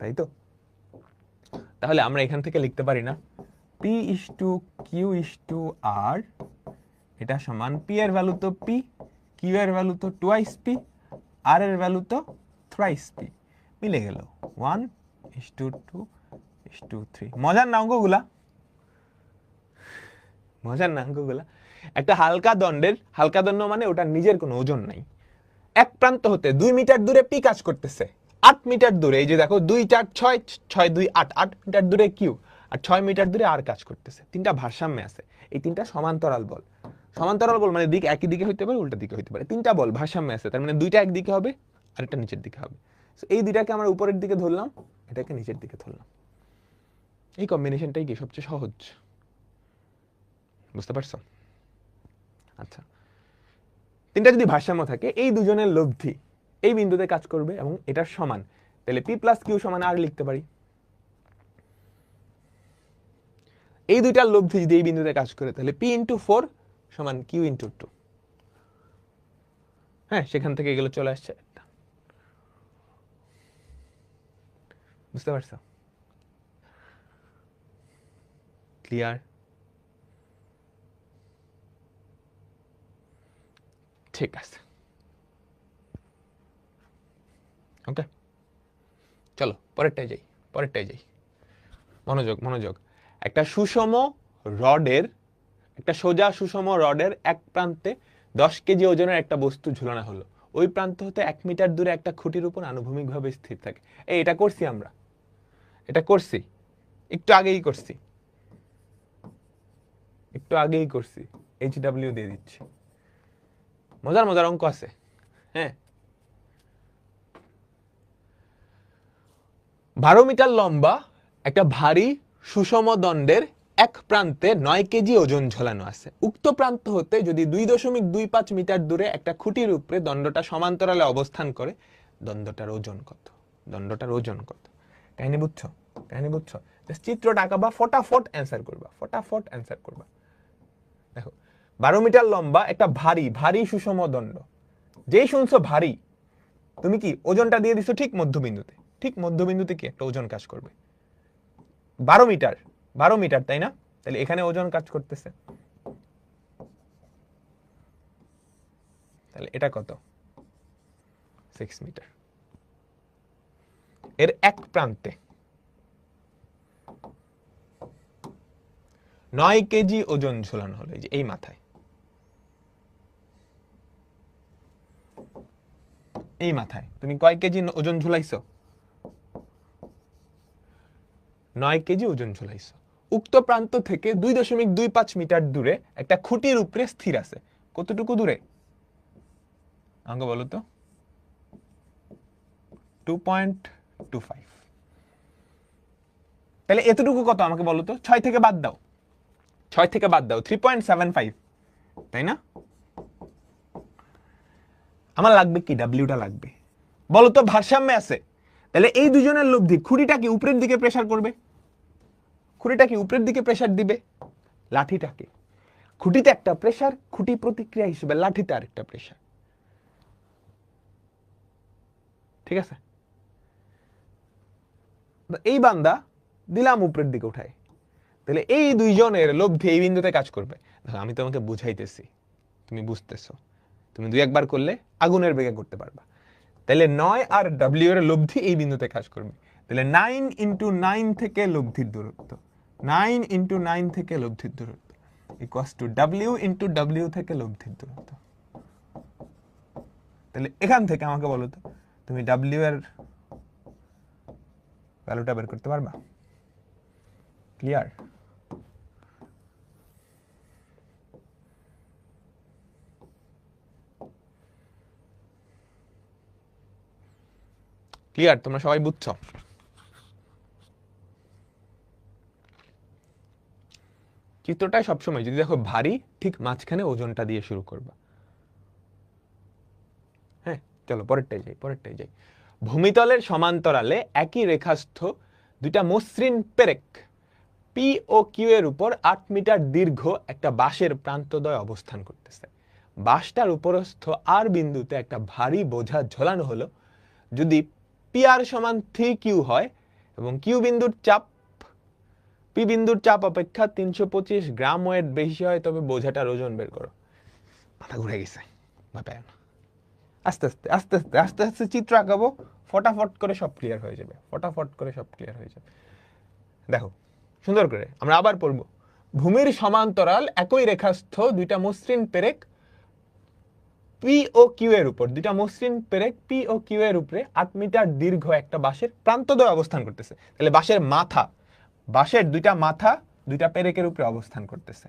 তাই তো? তাহলে আমরা এখান থেকে লিখতে পারি না P/Q/R, এটা সমান P এর ভ্যালু তো P, Q এর ভ্যালু তো 2x P, R এর ভ্যালু তো 3x P। মিলে গেল 1:2:3। মজার না অঙ্কগুলা? মজার না অঙ্কগুলা? একটা হালকা দণ্ডের, হালকা দণ্ড মানে ওটার নিজের কোনো ওজন নাই, এক প্রান্ত হতে 2 মিটার দূরে পি কাজ করতেছে, 8 মিটার দূরে, এই যে দেখো 2, 4, 6, 6, 2, 8, 8 মিটার দূরে কিউ, আর 6 মিটার দূরে আর কাজ করতেছে। তিনটা ভারসাম্যে আছে, এই তিনটা সমান্তরাল বল। সমান্তরাল বল মানে দিক একই দিকে হইতে পারে, উল্টা দিকে হইতে পারে। তিনটা বল ভারসাম্যে আছে, তার মানে দুইটা একদিকে হবে আর একটা নিচের দিকে হবে। এই দুইটাকে আমরা উপরের দিকে ধরলাম, এটাকে নিচের দিকে ধরলাম। এই কম্বিনেশনটাই কি সবচেয়ে সহজ। বুঝতে পারছো? আচ্ছা, তিনটা যদি ভারসাম্য থাকে, এই দুজনের লব্ধি এই বিন্দুতে কাজ করবে এবং এটার সমান, তাহলে P প্লাস কিউ সমান আর লিখতে পারি। এই দুইটার লব্ধি যদি এই বিন্দুতে কাজ করে, তাহলে P × 4 সমান Q × 2। হ্যাঁ, সেখান থেকে এগুলো চলে আসছে। বুঝতে পারছো? ক্লিয়ার? ঠিক আছে, ওকে চলো পরেরটাই যাই। মনোযোগ। একটা সোজা সুষম রডের এক প্রান্তে 10 কেজি ওজনের একটা বস্তু ঝুলানো হলো। ওই প্রান্ত হতে 1 মিটার দূরে একটা খুঁটির উপর আনুভূমিকভাবে স্থির থাকে। এটা করছি আমরা, একটু আগেই করছি, HW দিয়ে দিচ্ছি। মজার অঙ্ক আছে। হ্যাঁ, 12 মিটার লম্বা একটা ভারী সুষম দণ্ডের এক প্রান্তে 9 কেজি ওজন ঝোলানো আছে। উক্ত প্রান্ত হতে যদি 2.25 মিটার দূরে একটা খুঁটির উপরে দণ্ডটা সমান্তরালে অবস্থান করে, দণ্ডটার ওজন কত? কাহিনী বুঝছো? চিত্রটা আঁকাবা, ফটাফট অ্যান্সার করবা। দেখো 12 মিটার লম্বা একটা ভারী সুষম দণ্ড। যেই শুনছো ভারী, তুমি কি ওজনটা দিয়ে দিছো ঠিক মধ্যবিন্দুতে কি একটা ওজন কাজ করবে। 12 মিটার, তাই না? তাহলে এখানে ওজন কাজ করতেছে, তাহলে এটা কত? 6 মিটার। এর এক প্রান্তে 9 কেজি ওজন ঝোলানো হলো, এই মাথায়। তুমি কয় কেজি ওজন ঝুলাইছো? 9 কেজি ওজন ঝুলাইছো। উক্ত প্রান্ত থেকে 2.25 মিটার দূরে একটা খুঁটির উপরে স্থির আছে। কতটুকু দূরে আমাকে বলো তো? 2.25। তাহলে এতটুকু কত আমাকে বলো তো? 6 থেকে বাদ দাও 3.75, তাই না? আমার লাগবে কি? ডাব্লিউটা লাগবে। বলো তো, ভারসাম্যে আছে। তাহলে এই দুজনের লব্ধি, খুঁটিটা কি উপরের দিকে প্রেসার করবে? দিবে। লাঠিটাকে, খুঁটিতে একটা প্রেসার, খুঁটি প্রতিক্রিয়া হিসেবে লাঠিতে আরেকটা প্রেসার। ঠিক আছে? এই বান্দা দিলাম উপরের দিকে উঠায়, তাহলে এই দুইজনের লব্ধি এই বিন্দুতে কাজ করবে। দেখো আমি তোমাকে বুঝাইতেছি, তুমি বুঝতেছো। তুমি 2-1 বার করলে আগুনের বেগে করতে পারবা। তাহলে 9 আর W এর লব্ধি এই বিন্দুতে কাজ করবে। তাহলে 9 × 9 থেকে লব্ধির দূরত্ব, ইকুয়ালস টু W × W থেকে লব্ধির দূরত্ব। তাহলে এখান থেকে আমাকে বলো তো, তুমি W এর ভ্যালুটা বের করতে পারবা? ক্লিয়ার? তোমরা সবাই বুঝছো? চিত্রটাই সবসময় যদি দেখো ভারী, ঠিক মাঝখানে ওজনটা দিয়ে শুরু করবা। হ্যাঁ, চলো পরেরটাই যাই। ভূমিতলের সমান্তরালে একই রেখাস্থ দুইটা মসৃণ পেরেক পি ও কিউ এর উপর 8 মিটার দীর্ঘ একটা বাঁশের প্রান্তদ্বয় অবস্থান করতেছে। বাঁশটার উপরস্থ আর বিন্দুতে একটা ভারী বোঝা ঝোলানো হলো। যদি পি আর সমান 3Q হয় এবং কিউ বিন্দুর চাপ পি বিন্দুর চাপ অপেক্ষা 325 গ্রাম ওয়েট বেশি হয়, তবে বোঝাটার ওজন বের করো। মাথা ঘুরে গেছে, আস্তে আস্তে চিত্র আঁকাবো, ফটাফট করে সব ক্লিয়ার হয়ে যাবে। দেখো সুন্দর করে আমরা আবার পড়বো। ভূমির সমান্তরাল একই রেখাস্থ দুইটা মসৃণ পেরেক পি ও কিউ এর উপর, 8 মিটার দীর্ঘ একটা বাঁশের প্রান্তদ্বয় অবস্থান করতেছে। তাহলে বাঁশের দুইটা মাথা দুইটা পেরেকের উপরে অবস্থান করতেছে।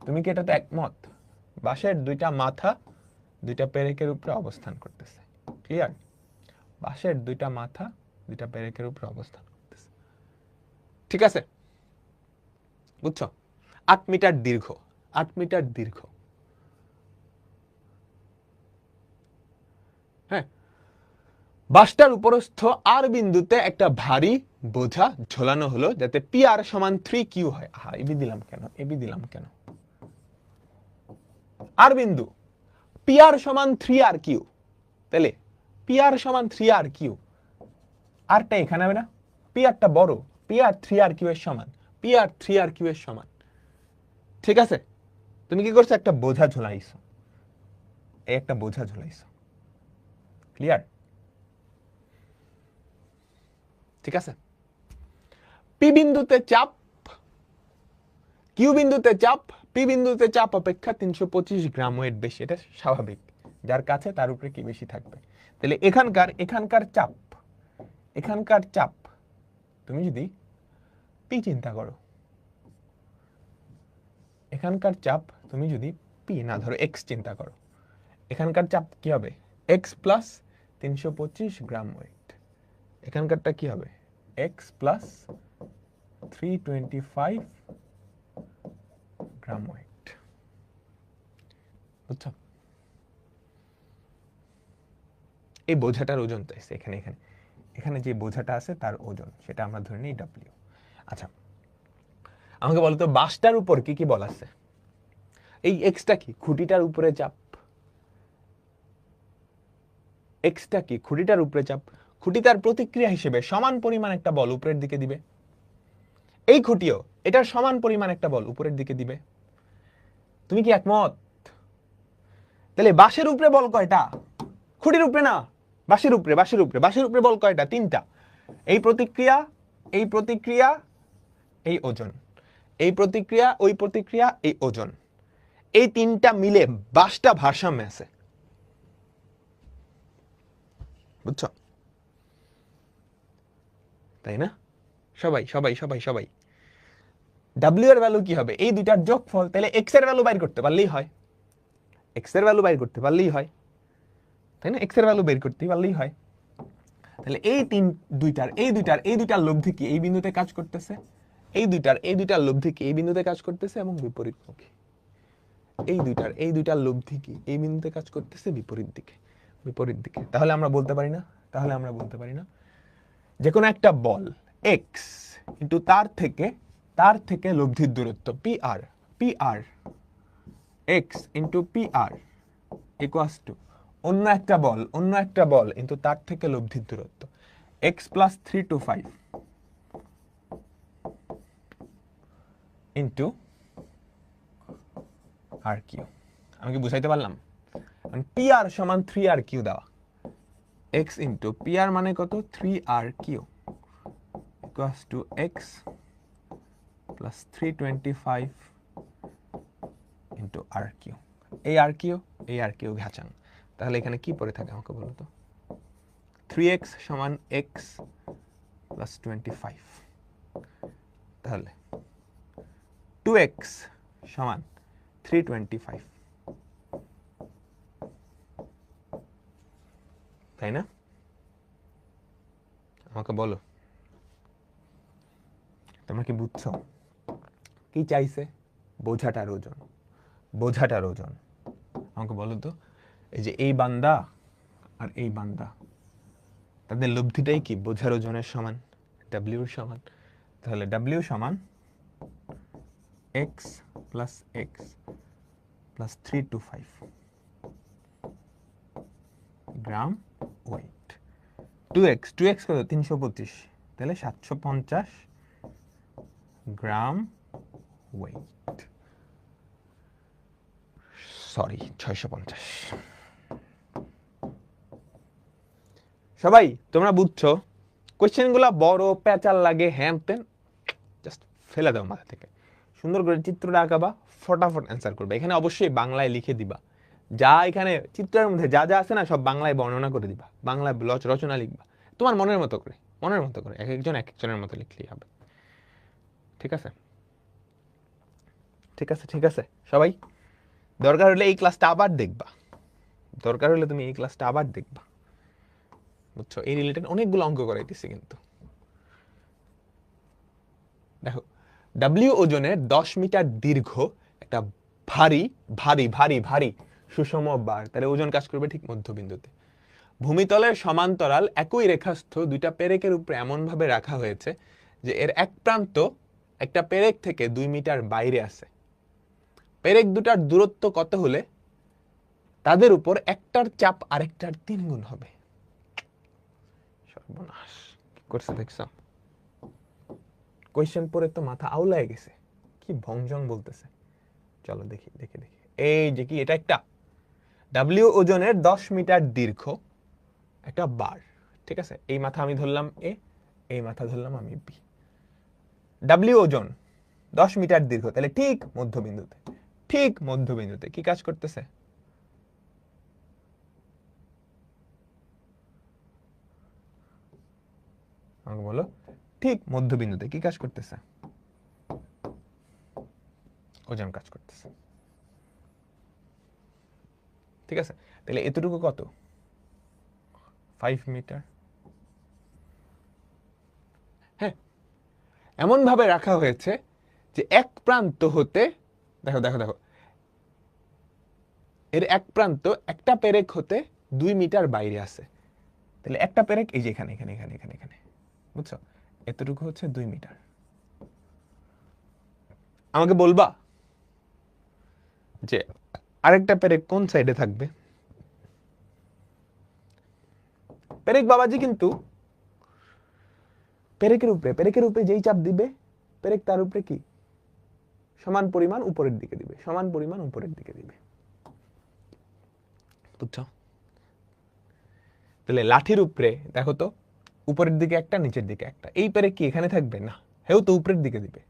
তুমি কি এটাতে একমত? বাঁশের দুইটা মাথা দুইটা পেরেকের উপরে অবস্থান করতেছে। ক্লিয়ার? বাঁশের দুইটা মাথা দুইটা পেরেকের উপরে অবস্থান করতেছে। ঠিক আছে, বুঝছো? 8 মিটার দীর্ঘ। হ্যাঁ, বাঁশটার উপরস্থ আর বিন্দুতে একটা ভারী বোঝা ঝোলানো হলো যাতে পি আর সমান 3Q হয়। এবি দিলাম কেন? আর বিন্দু পি আর সমান 3RQ, তাহলে পি আর সমান 3RQ, আরটা এখানে হবে না? পি আরটা বড়, পি আর 3RQ এর সমান, ঠিক আছে, তুমি কি করছো, একটা বোঝা ঝুলাইছো, এই একটা বোঝা ঝুলাইছো, ক্লিয়ার? ঠিক আছে, পি বিন্দুতে চাপ, কিউ বিন্দুতে চাপ, পি বিন্দুতে চাপ অপেক্ষা 325 গ্রাম ওয়েট বেশি, এটা স্বাভাবিক, যার কাছে তার উপরে কি বেশি থাকবে। তাহলে এখানকার চাপ তুমি যদি পি চিন্তা করো, এখানকার চাপ তুমি যদি পি না ধরো এক্স চিন্তা করো, এখানকার চাপ কি হবে, এক্স প্লাস 325 গ্রাম ওয়েট, এখানকারটা কি হবে, এক্স প্লাস 325 গ্রাম ওয়েট, বুঝছো? এই বোঝাটার ওজন তো এখানে এখানে এখানে যে বোঝাটা আছে তার ওজন, সেটা আমরা ধরে নিই ডাব্লিউ। আচ্ছা, আমাকে বলতো বাসটার উপর কি কি বল আছে, এই এক্সটা কি, খুঁটিটার উপরে চাপ, এক্সটা কি, খুঁটিটার উপরে চাপ, খুঁটি তার প্রতিক্রিয়া হিসেবে সমান পরিমাণ একটা বল উপরের দিকে দিবে, এই খুঁটিও এটার সমান পরিমাণ একটা বল উপরের দিকে দিবে। তুমি কি একমত? তাহলে বাঁশের উপরে বল কয়টা, খুঁটির উপরে না, বাঁশের উপরে, বাঁশের উপরে বল কয়টা, 3টা। এই প্রতিক্রিয়া, এই প্রতিক্রিয়া, এই ওজন, এই প্রতিক্রিয়া, ওই প্রতিক্রিয়া, এই ওজন, এই 3টা মিলে বাঁশটা ভারসাম্যে আছে, বুঝছো? তাই না? সবাই সবাই সবাই সবাই ডাব্লিউ এর ভ্যালু কি হবে, এই দুইটার যোগফল, তাহলে এক্স এর ভ্যালু বাইর করতে পারলেই হয়, এক্স এর ভ্যালু বাইর করতে পারলেই হয়, তাই না? এক্স এর ভ্যালু বের করতে পারলেই হয়। তাহলে এই দুইটার লব্ধি কি এই বিন্দুতে কাজ করতেছে, এই দুইটার লব্ধি কি এই বিন্দুতে কাজ করতেছে এবং বিপরীতমুখী, এই দুইটার লব্ধি কি এই বিন্দুতে কাজ করতেছে বিপরীত দিকে, তাহলে আমরা বলতে পারি না, যে কোনো একটা বল এক্স কিন্তু তার থেকে লব্ধির দূরত্ব P R X into P R equals to অন্য একটা বল কিন্তু তার থেকে লব্ধির দূরত্ব X plus 325 into R Q. আমি কি বুঝাইতে পারলাম? পি আর সমান 3 আর কিউ দেওয়া, এক্স ইন্টু পি আর মানে কত, 3 R Q equals to X plus 325 into R Q. এই আর কিউ ঘাচাং, তাহলে এখানে কি পড়ে থাকে আমাকে বলো তো, 3x সমান x প্লাস 25, তাহলে 2x সমান 325, তাই না? আমাকে বলো তোমরা কি বুঝছো কি চাইছে, বোঝাটার ওজন। আমাকে বলো তো, এই যে এই বান্দা আর এই বান্দা, তাদের লব্ধিটাই কি বোঝার ওজনের সমান, ডাব্লিউর সমান। তাহলে ডাব্লিউ সমান এক্স প্লাস 325 গ্রাম ওয়েট, 2x কত, 325, তাহলে 750 গ্রাম ওয়েট, সরি 650। সবাই তোমরা বুঝছো, কোশ্চেনগুলো বড় প্যাচাল লাগে, হ্যাঁ তেন জাস্ট ফেলে দাও মাথা থেকে, সুন্দর করে চিত্রটা আঁকাবা, ফটাফট অ্যান্সার করবে। এখানে অবশ্যই বাংলায় লিখে দিবা, যা এখানে চিত্রের মধ্যে যা যা আছে না সব বাংলায় বর্ণনা করে দিবা, বাংলায় রচনা লিখবা তোমার মনের মতো করে, এক একজনের মতো লিখলেই হবে। ঠিক আছে সবাই, দরকার হলে এই ক্লাসটা আবার দেখবা, তুমি এই ক্লাসটা আবার দেখবা, বুঝছো? এই রিলেটেড অনেকগুলো অঙ্ক করাইতেছি কিন্তু। দেখো, ডাব্লিউ ওজনের 10 মিটার দীর্ঘ একটা ভারী ভারী ভারী ভারী সুষম বার, তাহলে ওজন কাজ করবে ঠিক মধ্যবিন্দুতে। ভূমিতলের সমান্তরাল একই রেখাস্থ দুইটা পেরেকের উপরে এমন ভাবে রাখা হয়েছে যে এর এক প্রান্ত একটা পেরেক থেকে 2 মিটার বাইরে আছে। পেরেক দুটার দূরত্ব কত হলে তাদের উপর একটার চাপ আরেকটার 3 গুণ হবে? সর্বনাশ, কি করছে দেখছো? কোয়েশ্চেন পড়ে তো মাথা আউলায় গেছে, কি ভংজং বলতেছে। চলো দেখি দেখি দেখি, এই যে কি এটা একটা ডাব্লিউ ওজনের 10 মিটার দীর্ঘ একটা বার, ঠিক আছে? এই মাথা আমি ধরলাম এ, এই মাথা ধরলাম আমি বি। ডাব্লিউ ওজন 10 মিটার দীর্ঘ, তাহলে ঠিক মধ্যবিন্দুতে, ঠিক মধ্যবিন্দুতে কি কাজ করতেছে? আমাকে বলো, ঠিক মধ্যবিন্দুতে কি কাজ করতেছে? ওজন কাজ করতেছে, ঠিক আছে? তাহলে এতটুকু কত? 5 মিটার। হ্যাঁ, এমন ভাবে রাখা হয়েছে যে এক প্রান্ত হতে, দেখো দেখো দেখো, এর এক প্রান্ত একটা পেরেক হতে 2 মিটার বাইরে আছে। তাহলে একটা পেরেক এই যে এখানে এখানে এখানে এখানে এখানে, বুঝছো? এতটুকু হচ্ছে 2 মিটার। আমাকে বলবা যে আরেকটা পেরেক কোন সাইডে থাকবে? পেরেক বাবাজি কিন্তু পেরেকের উপরে যেই চাপ দিবে, পেরেক তার উপরে কি সমান পরিমাণ উপরের দিকে দিবে, সমান পরিমাণ উপরের দিকে দিবে, বুঝছো? তাহলে লাঠির উপরে দেখো তো, উপরের দিকে একটা, নিচের দিকে একটা, এই পেরেক কি এখানে থাকবে? না, হেও তো উপরের দিকে দিবে,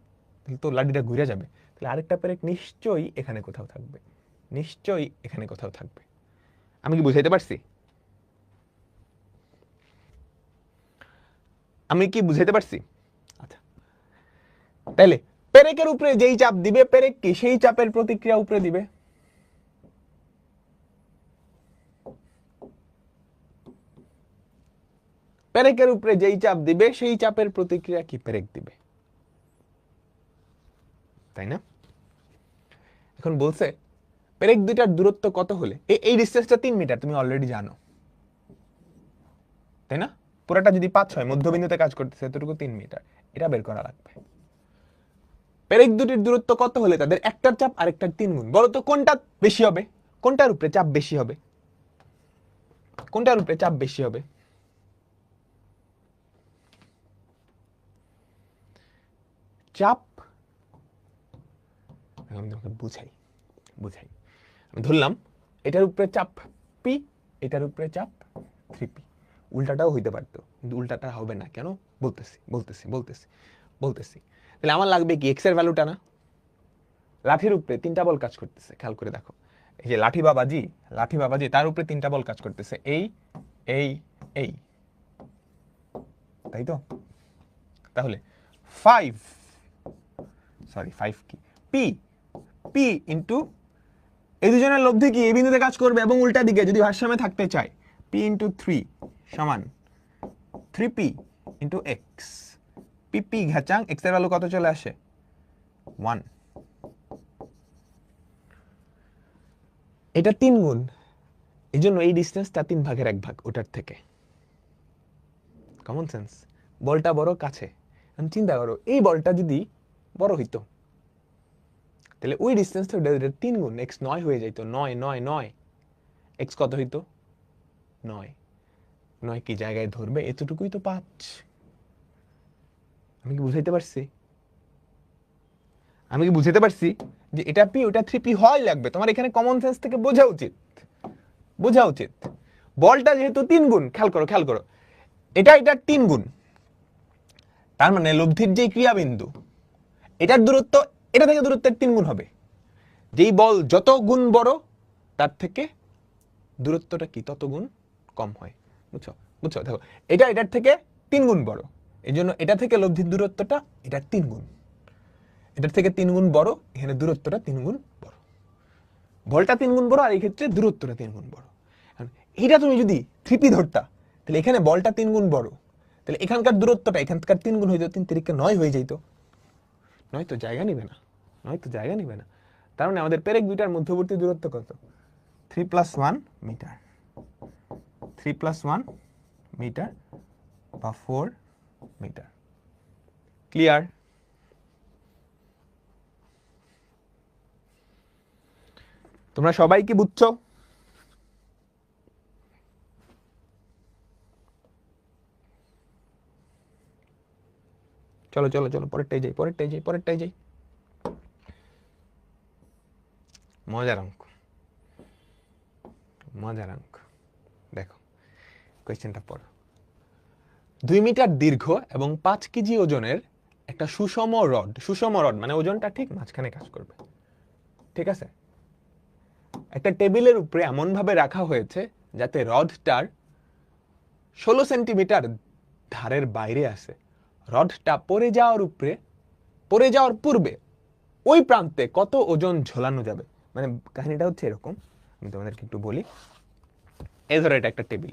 তাহলে তো লাঠিটা ঘুরে যাবে। তাহলে আরেকটা পেরেক নিশ্চয়ই এখানে কোথাও থাকবে, নিশ্চয়ই এখানে কোথাও থাকবে। আমি কি বুঝাইতে পারছি? আমি কি বুঝাইতে পারছি? আচ্ছা, তাহলে পেরেকের উপরে যেই চাপ দিবে, পেরেক কি সেই চাপের প্রতিক্রিয়া উপরে দিবে। পেরেকের উপরে যেই চাপ দিবে সেই চাপের প্রতিক্রিয়া কি পেরেক দিবে, তাই না? এখন বলছে পেরেক দুইটার দূরত্ব কত হলে, এই ডিসটেন্সটা 3 মিটার, তুমি অলরেডি জানো, তাই না? পুরাটা যদি 5 হয়, মধ্যবিন্দুতে কাজ করতেছে, এতটুকু 3 মিটার, এটা বের করা লাগবে। পেরেক দুটির দূরত্ব কত হলে তাদের একটার চাপ আরেকটার 3 গুণ? বলো তো কোনটা বেশি হবে, কোনটার উপরে চাপ বেশি হবে, কোনটার উপরে চাপ বেশি হবে? চাপ, আমি তোমাকে বুঝাই বুঝাই, আমি ধরলাম এটার উপরে চাপ পি, এটার উপরে চাপ 3p। উল্টাটাও হইতে পারতো, কিন্তু উল্টাটা হবে না কেন? বলতেছি বলতেছি বলতেছি বলতেছি। তাহলে আমার লাগবে কি এক্স এর ভ্যালুটা না? লাঠির উপরে 3টা বল কাজ করতেছে, খেয়াল করে দেখো, এই যে লাঠি বাবাজি তার উপরে 3টা বল কাজ করতেছে, এই এই এই, তাই তো? তাহলে 5 কি পি, পি ইন্টু এই দুজনের লব্ধি কি এই বিন্দুতে কাজ করবে এবং উল্টা দিকে যদি ভারসাম্যে থাকতে চায়, পি ইন্টু 3 সমান 3p ইন্টু এক্স। পিপি ঘাচাং, এক্স এর ভ্যালু কত চলে আসে? 1। এটা 3 গুণ, এই জন্য এই ডিস্টেন্সটা 3 ভাগের 1 ভাগ ওটার থেকে। Common sense. বলটা বড় কাছে, আমি চিন্তা করো এই বলটা যদি বড় হইতো, তাহলে ওই ডিস্টেন্সটা 3 গুণ, এক্স 9 হয়ে যাইতো, 9 9 9, এক্স কত হইতো? 9। 9 কি জায়গায় ধরবে? এতটুকুই তো 5। আমি কি বুঝাইতে পারছি? আমি কি বুঝাইতে পারছি যে এটা পি ওটা 3p হয় লাগবে? তোমার এখানে কমন সেন্স থেকে বোঝা উচিত, বোঝা উচিত। বলটা যেহেতু 3 গুণ, খেয়াল করো খেয়াল করো, এটা 3 গুণ, তার মানে লব্ধির যে ক্রিয়াবিন্দু, এটার দূরত্ব এটা থেকে দূরত্বের 3 গুণ হবে। যেই বল যত গুণ বড়, তার থেকে দূরত্বটা কি তত গুণ কম হয়, বুঝছো? বুঝছো? দেখো, এটা এটার থেকে 3 গুণ বড়, এই জন্য এটা থেকে লব্ধির দূরত্বটা এটার 3 গুণ, এটার থেকে 3 গুণ বড়, এখানে দূরত্বটা 3 গুণ বড়। বলটা 3 গুণ বড় আর এই ক্ষেত্রে দূরত্বটা 3 গুণ বড়। এইটা তুমি যদি 3p ধরতা, তাহলে এখানে বলটা 3 গুণ বড়, তাহলে এখানকার দূরত্বটা এখানকার 3 গুণ হয়ে যেত, 3 তিরিকে 9 হয়ে যাইতো। 9 তো জায়গা নিবে না, 9 তো জায়গা নিবে না। তার মানে আমাদের পেরেক দুইটার মধ্যবর্তী দূরত্ব কত? 3 + 1 মিটার, 3 + 1 মিটার বা 4 মিটার। ক্লিয়ার? তোমরা সবাই কি বুঝছো? চলো চলো চলো, পরেরটাই যাই। মজার অঙ্ক, মজার অঙ্ক। দেখো কোয়েশ্চেনটা পড়ো। 2 মিটার দীর্ঘ এবং 5 কেজি ওজনের একটা সুষম রড মানে ওজনটা ঠিক মাঝখানে কাজ করবে, ঠিক আছে? একটা টেবিলের উপরে এমন ভাবে রাখা হয়েছে যাতে রডটার 16 সেন্টিমিটার ধারের বাইরে আছে। রডটা পড়ে যাওয়ার পূর্বে ওই প্রান্তে কত ওজন ঝোলানো যাবে? মানে কাহিনীটা হচ্ছে এরকম, আমি তোমাদেরকে একটু বলি। এই ধরো এটা একটা টেবিল,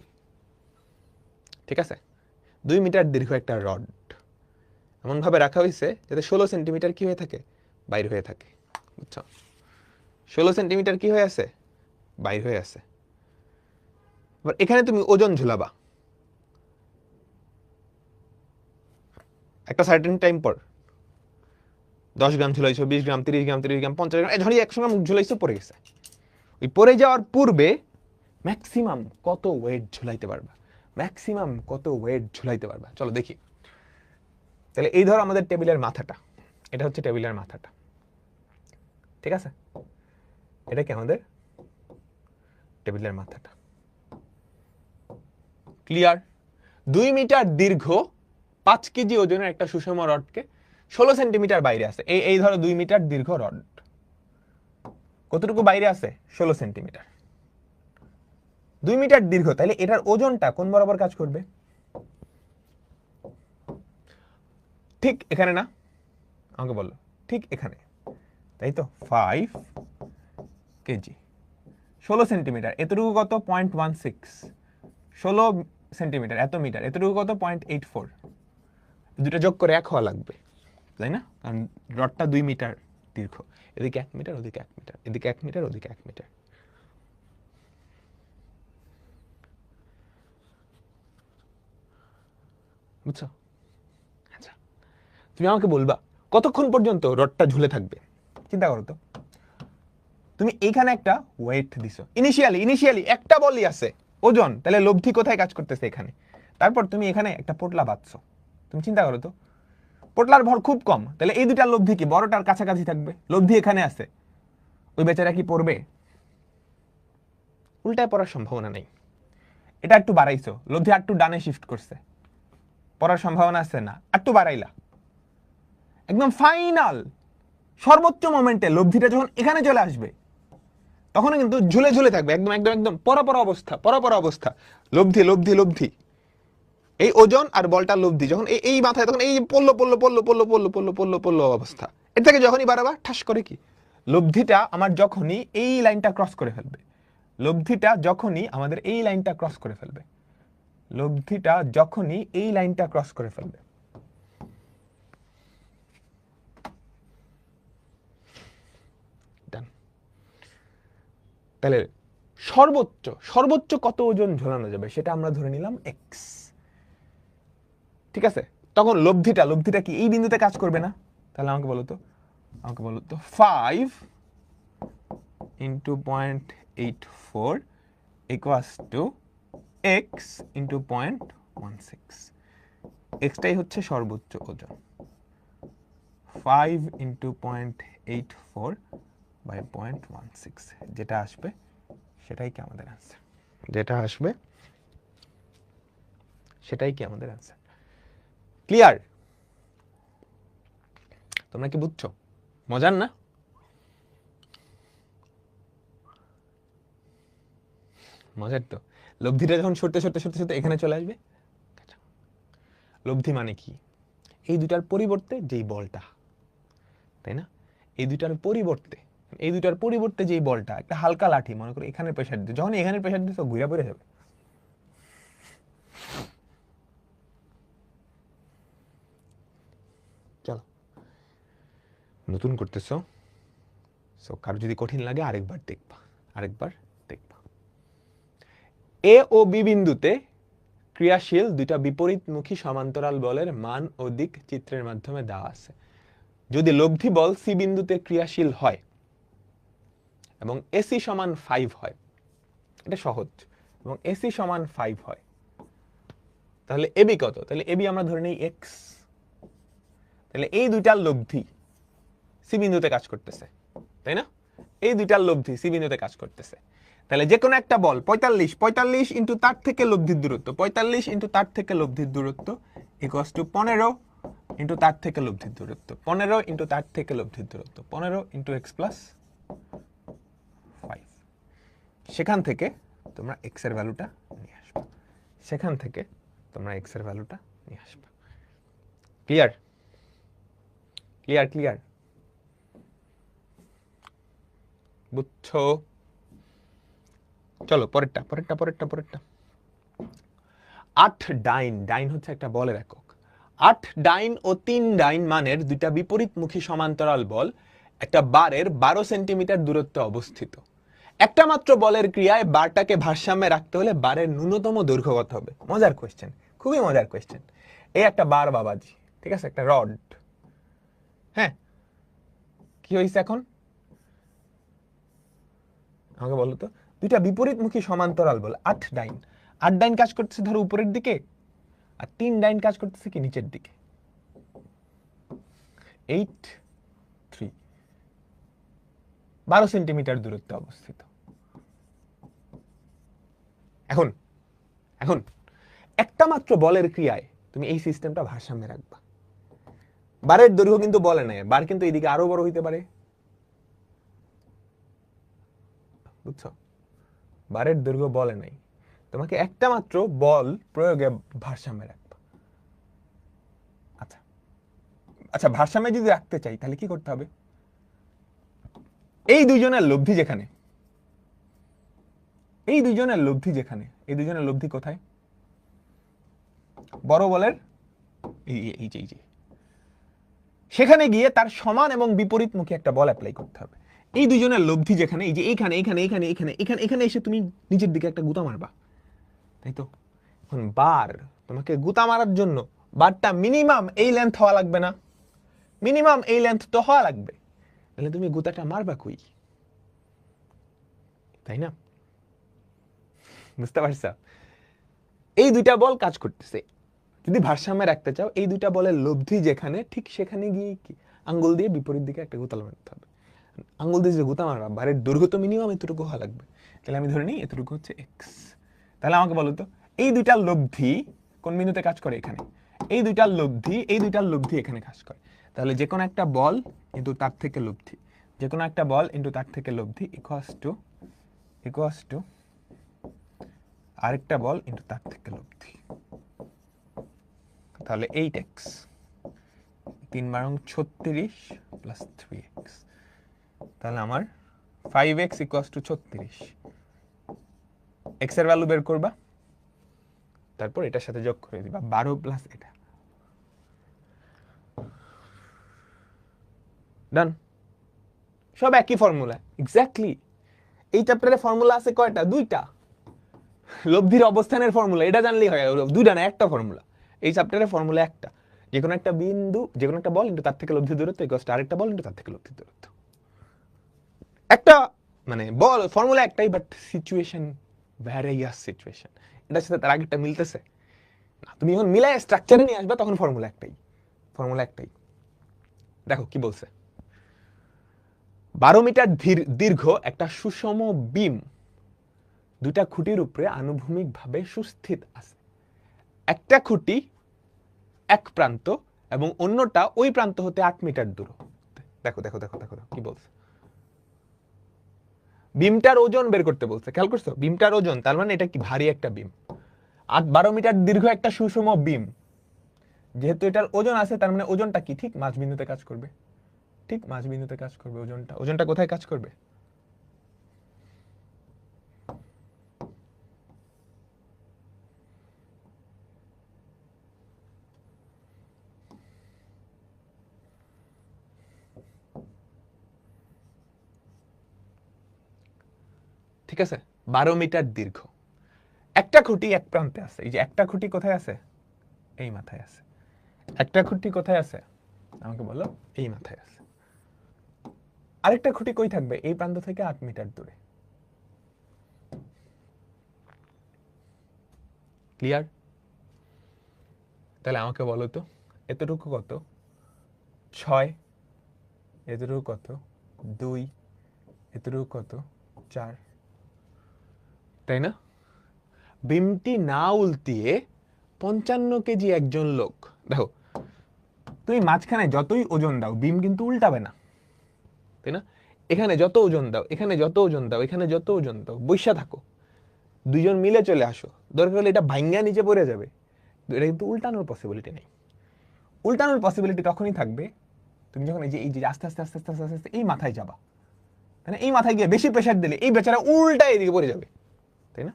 ঠিক আছে? 2 মিটার দীর্ঘ একটা রড এমন ভাবে রাখা হয়েছে যাতে 16 সেন্টিমিটার কি হয়ে থাকে? বাইর হয়ে থাকে, বুঝছো? 16 সেন্টিমিটার কি হয়ে আছে? বাইর হয়ে আছে। এবার এখানে তুমি ওজন ঝুলাবা একটা সার্টেন টাইম পর। 10 গ্রাম ঝুলাইছো, 20 গ্রাম, 30 গ্রাম, 30 গ্রাম, 50 গ্রাম, ধরি 100 গ্রাম ঝুলাইছো, পড়ে গেছে। ওই পড়ে যাওয়ার পূর্বে ম্যাক্সিমাম কত ওয়েট ঝুলাইতে পারবা? ম্যাক্সিমাম কত ওয়েট ঝুলাইতে পারবা? চলো দেখি। তাহলে এই ধরো আমাদের টেবিলের মাথাটা, এটা হচ্ছে টেবিলের মাথাটা, ঠিক আছে? এটা কি আমাদের টেবিলের মাথাটা? ক্লিয়ার? 2 মিটার দীর্ঘ 5 কেজি ওজনের একটা সুষম রডকে 16 সেন্টিমিটার বাইরে আছে। এই ধরো 2 মিটার দীর্ঘ রড কতটুকু বাইরে আছে? 16 সেন্টিমিটার। 2 মিটার দীর্ঘ, তাহলে এটার ওজনটা কোন বরাবর কাজ করবে? ঠিক এখানে না? আমাকে বললো ঠিক এখানে, তাই তো? 5 কেজি, 16 সেন্টিমিটার, এতটুকু কত? 0.16। 16 সেন্টিমিটার এত মিটার, এতটুকু কত? 0.84। দুটো যোগ করে 1 হওয়া লাগবে, তাই না? কারণ রডটা 2 মিটার দীর্ঘ। এদিকে 1 মিটার, ওদিকে 1 মিটার, এদিকে 1 মিটার, ওদিকে 1 মিটার। বুঝছো? আচ্ছা, তুমি আমাকে বলবা কতক্ষণ পর্যন্ত রডটা ঝুলে থাকবে? চিন্তা করো তো, তুমি এইখানে একটা ওয়েট দিছো, ইনিশিয়ালি একটা বলই আছে, ওজন, তাহলে লব্ধি কোথায় কাজ করতেছে? এখানে। তারপর তুমি এখানে একটা পোটলা বাঁধছো, তুমি চিন্তা করো তো, পোটলার ভর খুব কম, তাহলে এই দুটার লব্ধি কি বড়টার কাছাকাছি থাকবে? লব্ধি এখানে আছে, ওই বেচারা কি পড়বে? উল্টায় পড়ার সম্ভাবনা নেই। এটা একটু বাড়াইছো, লব্ধি একটু ডানে শিফট করছে, পড়ার সম্ভাবনা আছে না? একটু বাড়াইলা, একদম ফাইনাল সর্বোচ্চ মোমেন্টে লব্ধিটা যখন এখানে চলে আসবে তখন কিন্তু ঝুলে ঝুলে থাকবে, একদম একদম একদম পরাপর অবস্থা। লব্ধি এই ওজন আর বলটার লব্ধি যখন এই মাথায়, তখন এই পড়লো অবস্থা। এর থেকে যখনই বাড়াবা ঠাস করে কি লব্ধিটা আমার যখনই এই লাইনটা ক্রস করে ফেলবে, লব্ধিটা যখনই আমাদের এই লাইনটা ক্রস করে ফেলবে, লব্ধিটা যখনই এই লাইনটা ক্রস করে ফেলবে, তাহলে সর্বোচ্চ কত ওজন ঝোলানো যাবে সেটা আমরা ধরে নিলাম এক্স, ঠিক আছে? তখন লব্ধিটা কি এই বিন্দুতে কাজ করবে না? তাহলে আমাকে বলো তো 5 into 0.84 equals to x into 0.16। এক্সটাই হচ্ছে সর্বোচ্চ ওজন, 5 into 0.84 by 0.16, যেটা আসবে সেটাই কি আমাদের আনসার? ক্লিয়ার? তোমরা কি বুঝছো? মজার না? মজার তো। লব্ধিটা যখন সরতে এখানে চলে আসবে। লব্ধি মানে কি? এই দুটার পরিবর্তে যেই বলটা, তাই না? এই দুটার পরিবর্তে যেই বলটা, একটা হালকা লাঠি মনে করো এখানে প্রেসার দিতে, যখন এখানে প্রেসার দিতে ঘুরে পড়ে যাবে। চলো, নতুন করতেছো, সো কারো যদি কঠিন লাগে আরেকবার দেখবা। এ ও বি বিন্দুতে ক্রিয়াশীল দুইটা বিপরীতমুখী সমান্তরাল বলের মান ও দিক চিত্রের মাধ্যমে দেওয়া আছে। যদি লব্ধি বল সি বিন্দুতে ক্রিয়াশীল হয় এবং এসি সমান 5 হয়, এটা সহজ, এবং এসি সমান 5 হয়, তাহলে এবি কত? তাহলে এবি আমরা ধরে নেই এক্স। তাহলে এই দুইটার লব্ধি সি বিন্দুতে কাজ করতেছে, তাই না? এই দুইটার লব্ধি সি বিন্দুতে কাজ করতেছে। তাহলে যে কোনো একটা বল 45 ইন্টু তার থেকে লব্ধির দূরত্ব, 45 ইন্টু তার থেকে লব্ধির দূরত্ব ইকুয়ালস টু 15 ইন্টু তার থেকে লব্ধির দূরত্ব, 15 ইন্টু তার থেকে লব্ধির দূরত্ব, 15 ইন্টু এক্স প্লাস 5। সেখান থেকে তোমরা এক্স এর ভ্যালুটা নিয়ে আসবে, সেখান থেকে তোমরা এক্স এর ভ্যালুটা নিয়ে আসবে। ক্লিয়ার ক্লিয়ার ক্লিয়ার বুঝছো? চলো পরেরটা পরেরটা পরেরটা পরেরটা। 8 ডাইন, ডাইন হচ্ছে একটা বলের একক। 8 ডাইন ও 3 ডাইন মানের দুইটা বিপরীতমুখী সমান্তরাল বল একটা বারের 12 সেন্টিমিটার দূরত্বে অবস্থিত। একটা মাত্র বলের ক্রিয়ায় বারটাকে ভারসাম্যে রাখতে হলে বারের ন্যূনতম দৈর্ঘ্য কত হবে? মজার কোয়েশ্চেন, খুবই মজার কোয়েশ্চেন। এই একটা বার বাবাজি, ঠিক আছে, একটা রড। হ্যাঁ, কি হয়েছে এখন আমাকে বলো তো? দুইটা বিপরীতমুখী সমান্তরাল বল 8 ডাইন, 8 ডাইন কাজ করতেছে ধরো উপরের দিকে, আর 3 ডাইন কাজ করতেছে কি নিচের দিকে। 8 3 12 সেন্টিমিটার দূরত্বে অবস্থিত। এখন এখন একটা মাত্র বলের ক্রিয়ায় তুমি এই সিস্টেমটা ভারসাম্যে রাখবা। বারের দৈর্ঘ্য কিন্তু বলে নাই, বার কিন্তু এইদিকে আরো বড় হইতে পারে, বুঝছো? বারের দৈর্ঘ্য বলে নাই, তোমাকে একটা মাত্র বল প্রয়োগে ভারসাম্যে রাখবা। আচ্ছা আচ্ছা, ভারসাম্যে যদি রাখতে চাই তাহলে কি করতে হবে? এই দুইজনের লব্ধি যেখানে, এই দুইজনের লব্ধি যেখানে, এই দুইজনের লব্ধি কোথায়? বড় বলের এই যে সেখানে গিয়ে তার সমান এবং বিপরীতমুখী একটা বল অ্যাপ্লাই করতে হবে। এই দুইজনের লব্ধি যেখানে, এই যে এইখানে এখানে এখানে এখানে এখানে এখানে এসে তুমি নিচের দিকে একটা গুতা মারবা, তাই তো? এখন বার তোমাকে গুতা মারার জন্য বারটা মিনিমাম এই লেন্থ হওয়া লাগবে না? মিনিমাম এই লেন্থ তো হওয়া লাগবে, তাহলে তুমি গুতাটা মারবা কই? তাই না? বুঝতে পারছ? এই দুইটা বল কাজ করতেছে, যদি ভারসাম্যে রাখতে চাও এই দুইটা বলের লব্ধি যেখানে ঠিক সেখানে গিয়ে কি আঙ্গুল দিয়ে বিপরীত দিকে একটা গুতা মারতে হবে। আঙ্গুল দিয়ে যে গুতা মারবা, বারের দৈর্ঘ্য তো মিনিমাম এতটুকু হওয়া লাগবে, তাহলে আমি ধরে নিই এতটুকু হচ্ছে এক্স। তাহলে আমাকে বলো তো এই দুইটার লব্ধি কোন বিন্দুতে কাজ করে? এখানে। এই দুইটার লব্ধি, এই দুইটার লব্ধি এখানে কাজ করে। তাহলে যে কোনো একটা বল কিন্তু তার থেকে লব্ধি, যে কোনো একটা বল ইন্টু তার থেকে লব্ধি ইকুয়ালস টু আরেকটা বল ইন্টু তার থেকে লব্ধি। তাহলে 8x 3 বারং 36 প্লাস 3x, তাহলে আমার 5x ইকুয়ালস টু 36। x এর ভ্যালু বের করবা, তারপর এটার সাথে যোগ করে দিবা 12 প্লাস এটা, ডান। সব একই ফর্মুলা, এক্স্যাক্টলি। এই চ্যাপ্টারে ফর্মুলা আছে কয়টা? দুইটা। লব্ধির অবস্থানের ফর্মুলা, এটা জানলেই হয়। দুইটা না, একটা ফর্মুলা। এই চ্যাপ্টারে ফর্মুলা একটা, যে কোনো একটা বিন্দু, যে কোনো একটা বল ইন্টু তার থেকে লব্ধির দূরত্ব ইকুয়ালস টু আরেকটা বল ইন্টু তার থেকে লব্ধির দূরত্ব। একটা মানে বল ফর্মুলা একটাই, বাট সিচুয়েশন ভ্যারিয়াস সিচুয়েশন। এটার সাথে তার আগেরটা মিলতেছে না, তুমি যখন মিলাই স্ট্রাকচারে নিয়ে আসবে তখন ফর্মুলা একটাই, ফর্মুলা একটাই। দেখো কি বলছে, 12 মিটার দীর্ঘ একটা সুষম বিম দুটা খুঁটির উপরে আনুভূমিকভাবে সুস্থিত আছে। একটা খুঁটি এক প্রান্ত এবং অন্যটা ওই প্রান্ত হতে 8 মিটার দূর। দেখো দেখো দেখো দেখো কি বলছে, বিমটার ওজন বের করতে বলছে। খেয়াল করছো? বিমটার ওজন, তার মানে এটা কি ভারী একটা বিম। 12 মিটার দীর্ঘ একটা সুষম বিম, যেহেতু এটার ওজন আছে তার মানে ওজনটা কি ঠিক মাঝ বিন্দুতে কাজ করবে। ঠিক মাঝ বিন্দুতে কাজ করবে ওজনটা। ওজনটা কোথায় কাজ করবে? ঠিক আছে, 12 মিটার দীর্ঘ, একটা খুঁটি এক প্রান্তে আছে। এই যে একটা খুঁটি কোথায় আছে? এই মাথায় আছে। একটা খুঁটি কোথায় আছে আমাকে বলো? এই মাথায় আছে। আরেকটা খুঁটি কই থাকবে? এই প্রান্ত থেকে 8 মিটার দূরে। ক্লিয়ার? তাহলে আমাকে বলো তো এতটুকু কত? 6, এতটুকু কত? 2, এতটুকু কত 4, তাই না? বিমটি না উল্টিয়ে 55 কেজি একজন লোক, দেখো তুমি মাঝখানে যতই ওজন দাও বিম কিন্তু উল্টাবে না, তাই না? এখানে যত ওজন দাও, এখানে যত ওজন দাও, এখানে যত ওজন দাও, বৈশা থাকো, দুইজন মিলে চলে আসো, দরকার হলে এটা ভাঙ্গা নিচে পড়ে যাবে, এটা কিন্তু উল্টানোর পসিবিলিটি নেই। উল্টানোর পসিবিলিটি তখনই থাকবে তুমি যখন এই যে আস্তে আস্তে আস্তে আস্তে আস্তে আস্তে এই মাথায় যাবা, তাই না? এই মাথায় গিয়ে বেশি প্রেশার দিলে এই বেচারা উল্টা এদিকে পড়ে যাবে, তাই না?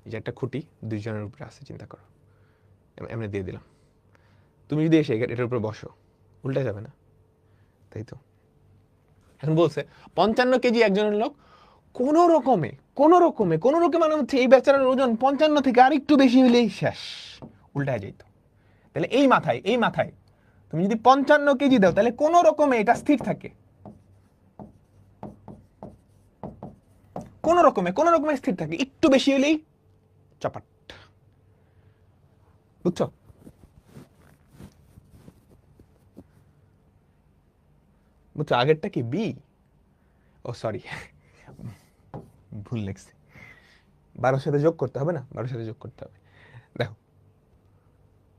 এই যে একটা খুঁটি দুইজনের উপরে আছে, চিন্তা করো, এমনি দিয়ে দিলাম, তুমি যদি এসে এটার উপরে বসো, উল্টা যাবে না, তাই তো? এখন বলছে 55 কেজি একজনের লোক কোন রকমে মানে হচ্ছে এই বেচারার ওজন 55 থেকে আরেকটু বেশি হলেই শেষ, উল্টায় যেত। তাহলে এই মাথায় তুমি যদি 55 কেজি দাও তাহলে কোন রকমে এটা স্থির থাকে, কোন রকমে স্থির থাকে, একটু বেশি হলেই চপাট, বুঝছো? বুঝছো আগেরটা কি বি, ও সরি ভুল লেখছি, 12 সাথে যোগ করতে হবে না, 12 সাথে যোগ করতে হবে, দেখো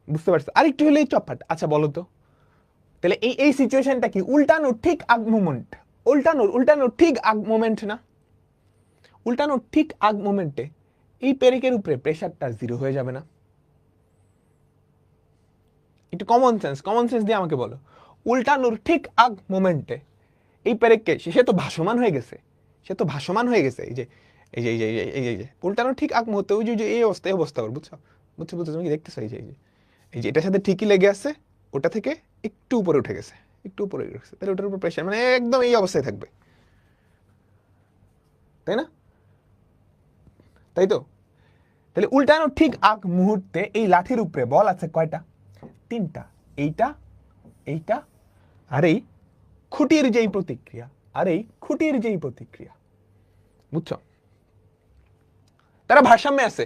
বুঝতে পারছো? আরেকটু হলেই চপাট। আচ্ছা বলো তো, তাহলে এই সিচুয়েশনটা কি উল্টানোর ঠিক আগ মোমেন্ট, উল্টানোর ঠিক আগ মোমেন্ট না? উল্টানোর ঠিক আগ মোমেন্টে এই পেরেকের উপরে প্রেসারটা 0 হয়ে যাবে না? একটু কমন সেন্স দিয়ে আমাকে বলো, উল্টানোর ঠিক আগ মোমেন্টে এই পেরেককে, সে তো ভাসমান হয়ে গেছে, এই যে উল্টানোর ঠিক আগ মুহূর্তে ওই যে এই অবস্থা ওর, বুঝছো? তুমি কি দেখতেছো? এই যে এটার সাথে ঠিকই লেগে আছে, ওটা থেকে একটু উপরে উঠে গেছে, তাহলে ওটার উপর প্রেসার মানে একদম এই অবস্থায় থাকবে, তাই না? তাই তো? তাহলে উল্টানোর ঠিক আগ মুহূর্তে এই লাঠির উপরে বল আছে কয়টা? 3টা, এইটা আর এই খুঁটির যেই প্রতিক্রিয়া, বুঝছো? তারা ভারসাম্যে আছে,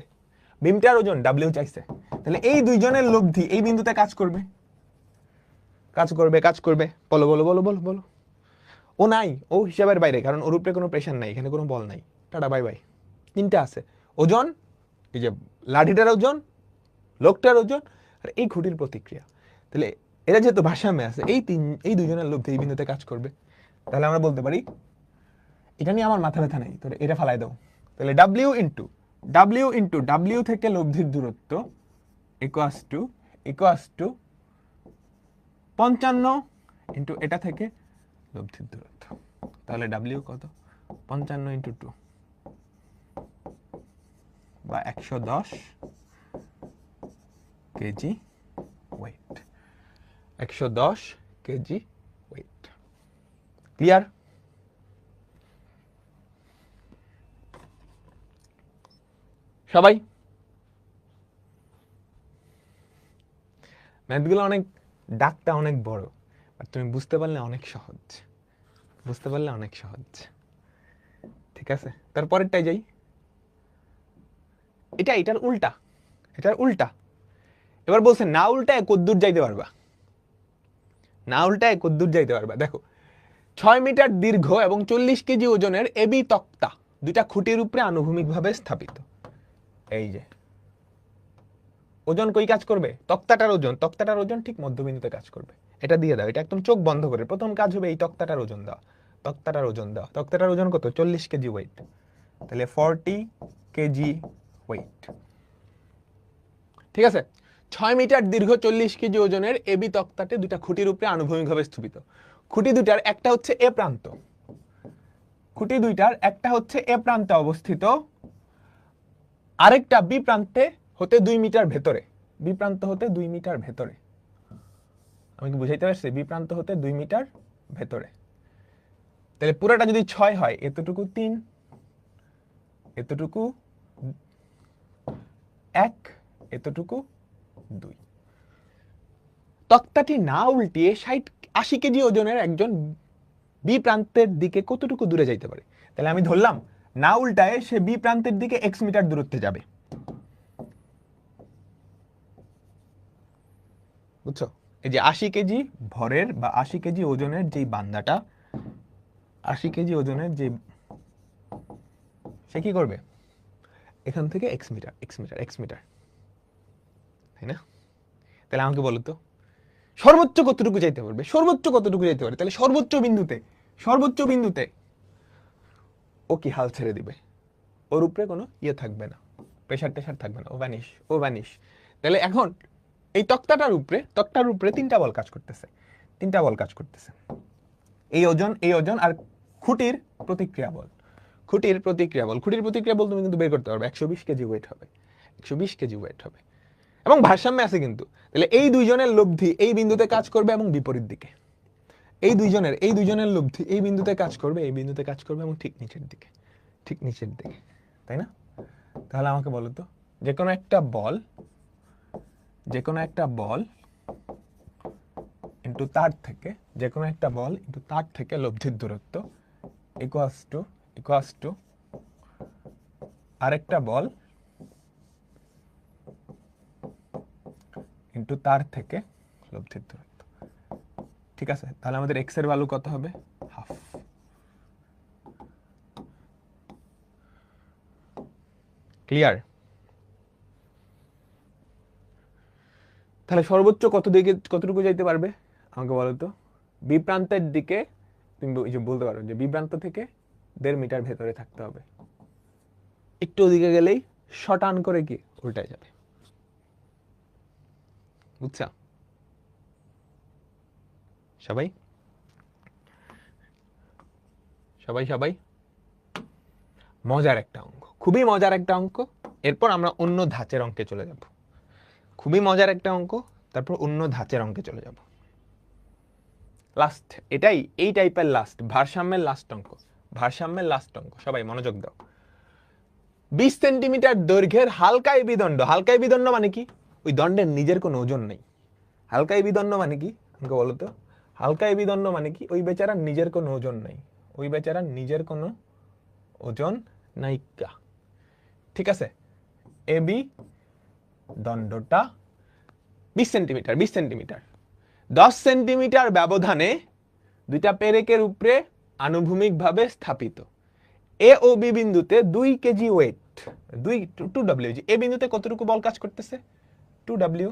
বিমটার ওজন ডাব্লিউ চাইছে, তাহলে এই দুইজনের লব্ধি এই বিন্দুতে কাজ করবে। বলো। ও নাই, ও হিসাবের বাইরে, কারণ ওর উপরে কোনো প্রেশার নাই, এখানে কোনো বল নাই, টাটা বাই বাই। 3টা আছে, ওজন, এই যে লাঠিটার ওজন, লোকটার ওজন, আর এই খুঁটির প্রতিক্রিয়া। তাহলে এরা যেহেতু ভারসাম্যে আছে, এই দুইজনের লব্ধি এই বিন্দুতে কাজ করবে। তাহলে আমরা বলতে পারি, এটা নিয়ে আমার মাথা ব্যথা নেই, তো এটা ফালাই দাও। তাহলে ডাব্লিউ থেকে লব্ধির দূরত্ব ইকুয়াস টু 55 ইন্টু এটা থেকে লব্ধির দূরত্ব। তাহলে ডাব্লিউ কত? 55 ইন্টু 2 বা 110 KG weight, 110 KG weight. Clear? সবাই ম্যাথগুলো অনেক, ডাকটা অনেক বড়, আর তুমি বুঝতে পারলে অনেক সহজ, ঠিক আছে? তারপরেরটাই যাই, এটার উল্টা। এবার বলছে না উল্টায় কদ্দূর যাইতে পারবা, দেখো 6 মিটার দীর্ঘ এবং 40 কেজি ওজনের এবি তক্তা দুইটা খুঁটির উপরে আনুভূমিকভাবে স্থাপিত। এই যে ওজন কই কাজ করবে? তক্তাটার ওজন ঠিক মধ্যবিন্দুতে কাজ করবে। এটা দিয়ে দাও, এটা একদম চোখ বন্ধ করে প্রথম কাজ হবে এই তক্তাটার ওজন দেওয়া। তক্তাটার ওজন কত? 40 কেজি ওয়েট, তাহলে 40 কেজি ওয়েট, ঠিক আছে? 6 মিটার দীর্ঘ 40 কেজি ওজনের এবি তক্তাতে দুটা খুঁটির উপরে আনুভূমিকভাবে স্থাপিত। খুঁটি দুটার একটা হচ্ছে এ প্রান্তে অবস্থিত, আরেকটা বি প্রান্তে হতে 2 মিটার ভেতরে। আমি কি বুঝাইতে পারছি? বি প্রান্ত হতে 2 মিটার ভেতরে। তাহলে পুরোটা যদি 6 হয়, এতটুকু 3, এতটুকু 1, এতটুকু 2। তক্তাটি না উল্টিয়ে 80 কেজি ওজনের একজন বি প্রান্তের দিকে কতটুকু দূরে যাইতে পারে? তাহলে আমি ধরলাম না উল্টায় সে বি প্রান্তের দিকে x মিটার দূরত্বে যাবে, বুঝছো? এই যে 80 কেজি ভরের বা 80 কেজি ওজনের যেই বান্দাটা 80 কেজি ওজনের যে, সে কি করবে এখান থেকে x metre x metre x metre, তাই না? তাহলে আমাকে বলো তো সর্বোচ্চ কতটুকু যাইতে পারবে, সর্বোচ্চ কতটুকু যাইতে পারে? তাহলে সর্বোচ্চ বিন্দুতে ও কি হাল ছেড়ে দিবে, ওর উপরে কোনো ইয়ে থাকবে না, প্রেশার টেশার থাকবে না, ও ভ্যানিশ। তাহলে এখন এই তক্তাটার উপরে তিনটা বল কাজ করতেছে, এই ওজন আর খুঁটির প্রতিক্রিয়া বল, খুঁটির প্রতিক্রিয়া বল তুমি কিন্তু বের করতে পারবে, 120 কেজি ওয়েট হবে, 120 কেজি ওয়েট হবে, এবং ভারসাম্যে আছে কিন্তু। তাহলে এই দুইজনের লব্ধি এই বিন্দুতে কাজ করবে এবং বিপরীত দিকে, এই দুইজনের লব্ধি এই বিন্দুতে কাজ করবে এবং ঠিক নিচের দিকে, তাই না? তাহলে আমাকে বলো তো যে কোনো একটা বল ইনটু তার থেকে লব্ধির দূরত্ব ইকুয়ালস টু আরেকটা বল ইনটু তার থেকে লব্ধির দূরত্ব। ঠিক আছে, তাহলে আমাদের এক্স এর ভ্যালু কত হবে? হাফ। ক্লিয়ার? তাহলে সর্বোচ্চ কতটুকু যাইতে পারবে আমাকে বলো তো? বি প্রান্তের দিকে তুমি বলতে পারো যে বি প্রান্ত থেকে 1.5 মিটার ভেতরে থাকতে হবে, একটু ওদিকে গেলেই শটান করে কি উল্টায় যাবে, বুঝছা সবাই? মজার একটা অঙ্ক, খুবই মজার একটা অঙ্ক। এরপর আমরা অন্য ধাঁচের অঙ্কে চলে যাব, খুবই মজার একটা অঙ্ক, তারপর অন্য ধাঁচের অঙ্কে চলে যাব। লাস্ট, এই টাইপের লাস্ট, ভারসাম্যের লাস্ট অঙ্ক। সবাই মনোযোগ দাও। 20 সেন্টিমিটার দৈর্ঘ্যের হালকা এবি দণ্ড মানে কি? ওই দণ্ডের নিজের কোনো ওজন নেই। হালকা এবি দণ্ড মানে কি আমাকে বলো তো? হালকা এবি দণ্ড মানে কি? ওই বেচারার নিজের কোনো ওজন নাই, ওজন নাইকা। ঠিক আছে, এবি দণ্ডটা 20 সেন্টিমিটার, 10 সেন্টিমিটার ব্যবধানে দুইটা পেরেকের উপরে আনুভূমিকভাবে স্থাপিত। এ ও বি বিন্দুতে 2 কেজি ওয়েট, 2W, এ বিন্দুতে কতটুকু বল কাজ করতেছে? 2W।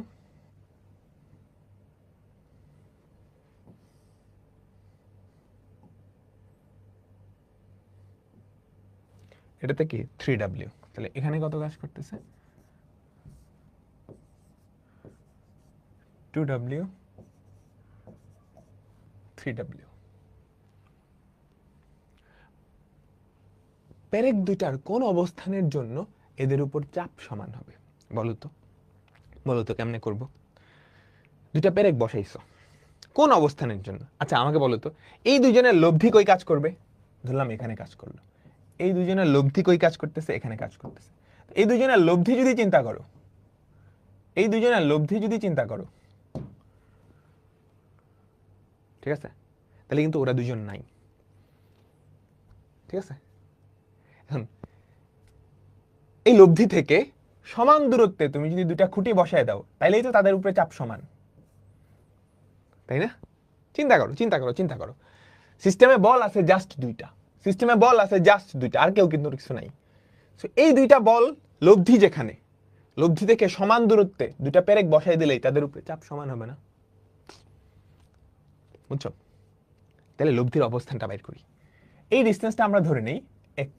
এটাতে কি 3W, তাহলে এখানে কত কাজ করতেছে? 2W 3W। পেরেক দুইটার কোন অবস্থানের জন্য এদের উপর চাপ সমান হবে? বলো তো কেমনে করব? দুইটা পেরেক বসাইছো, কোন অবস্থানের জন্য? আচ্ছা আমাকে বলো তো এই দুইজনের লব্ধি কই কাজ করবে? ধরলাম এখানে কাজ করলো, এই দুইজনের লব্ধি কই কাজ করতেছে? এখানে কাজ করতেছে। এই দুইজনের লব্ধি যদি চিন্তা করো, ঠিক আছে, তাহলে কিন্তু ওরা দুজন নাই। ঠিক আছে, এখন এই লব্ধি থেকে সমান দূরত্বে তুমি যদি দুইটা খুঁটি বসায় দাও, তাইলেই তো তাদের উপরে চাপ সমান, তাই না? চিন্তা করো। সিস্টেমে বল আছে জাস্ট দুইটা, আর কেউ কিন্তু কিছু নাই। এই দুইটা বল লব্ধি থেকে সমান দূরত্বে দুইটা পেরেক বসাই দিলেই তাদের উপরে চাপ সমান হবে না? বুঝছো? তাহলে লব্ধির অবস্থানটা বাইর করি। এই ডিসটেন্সটা আমরা ধরে নেই x,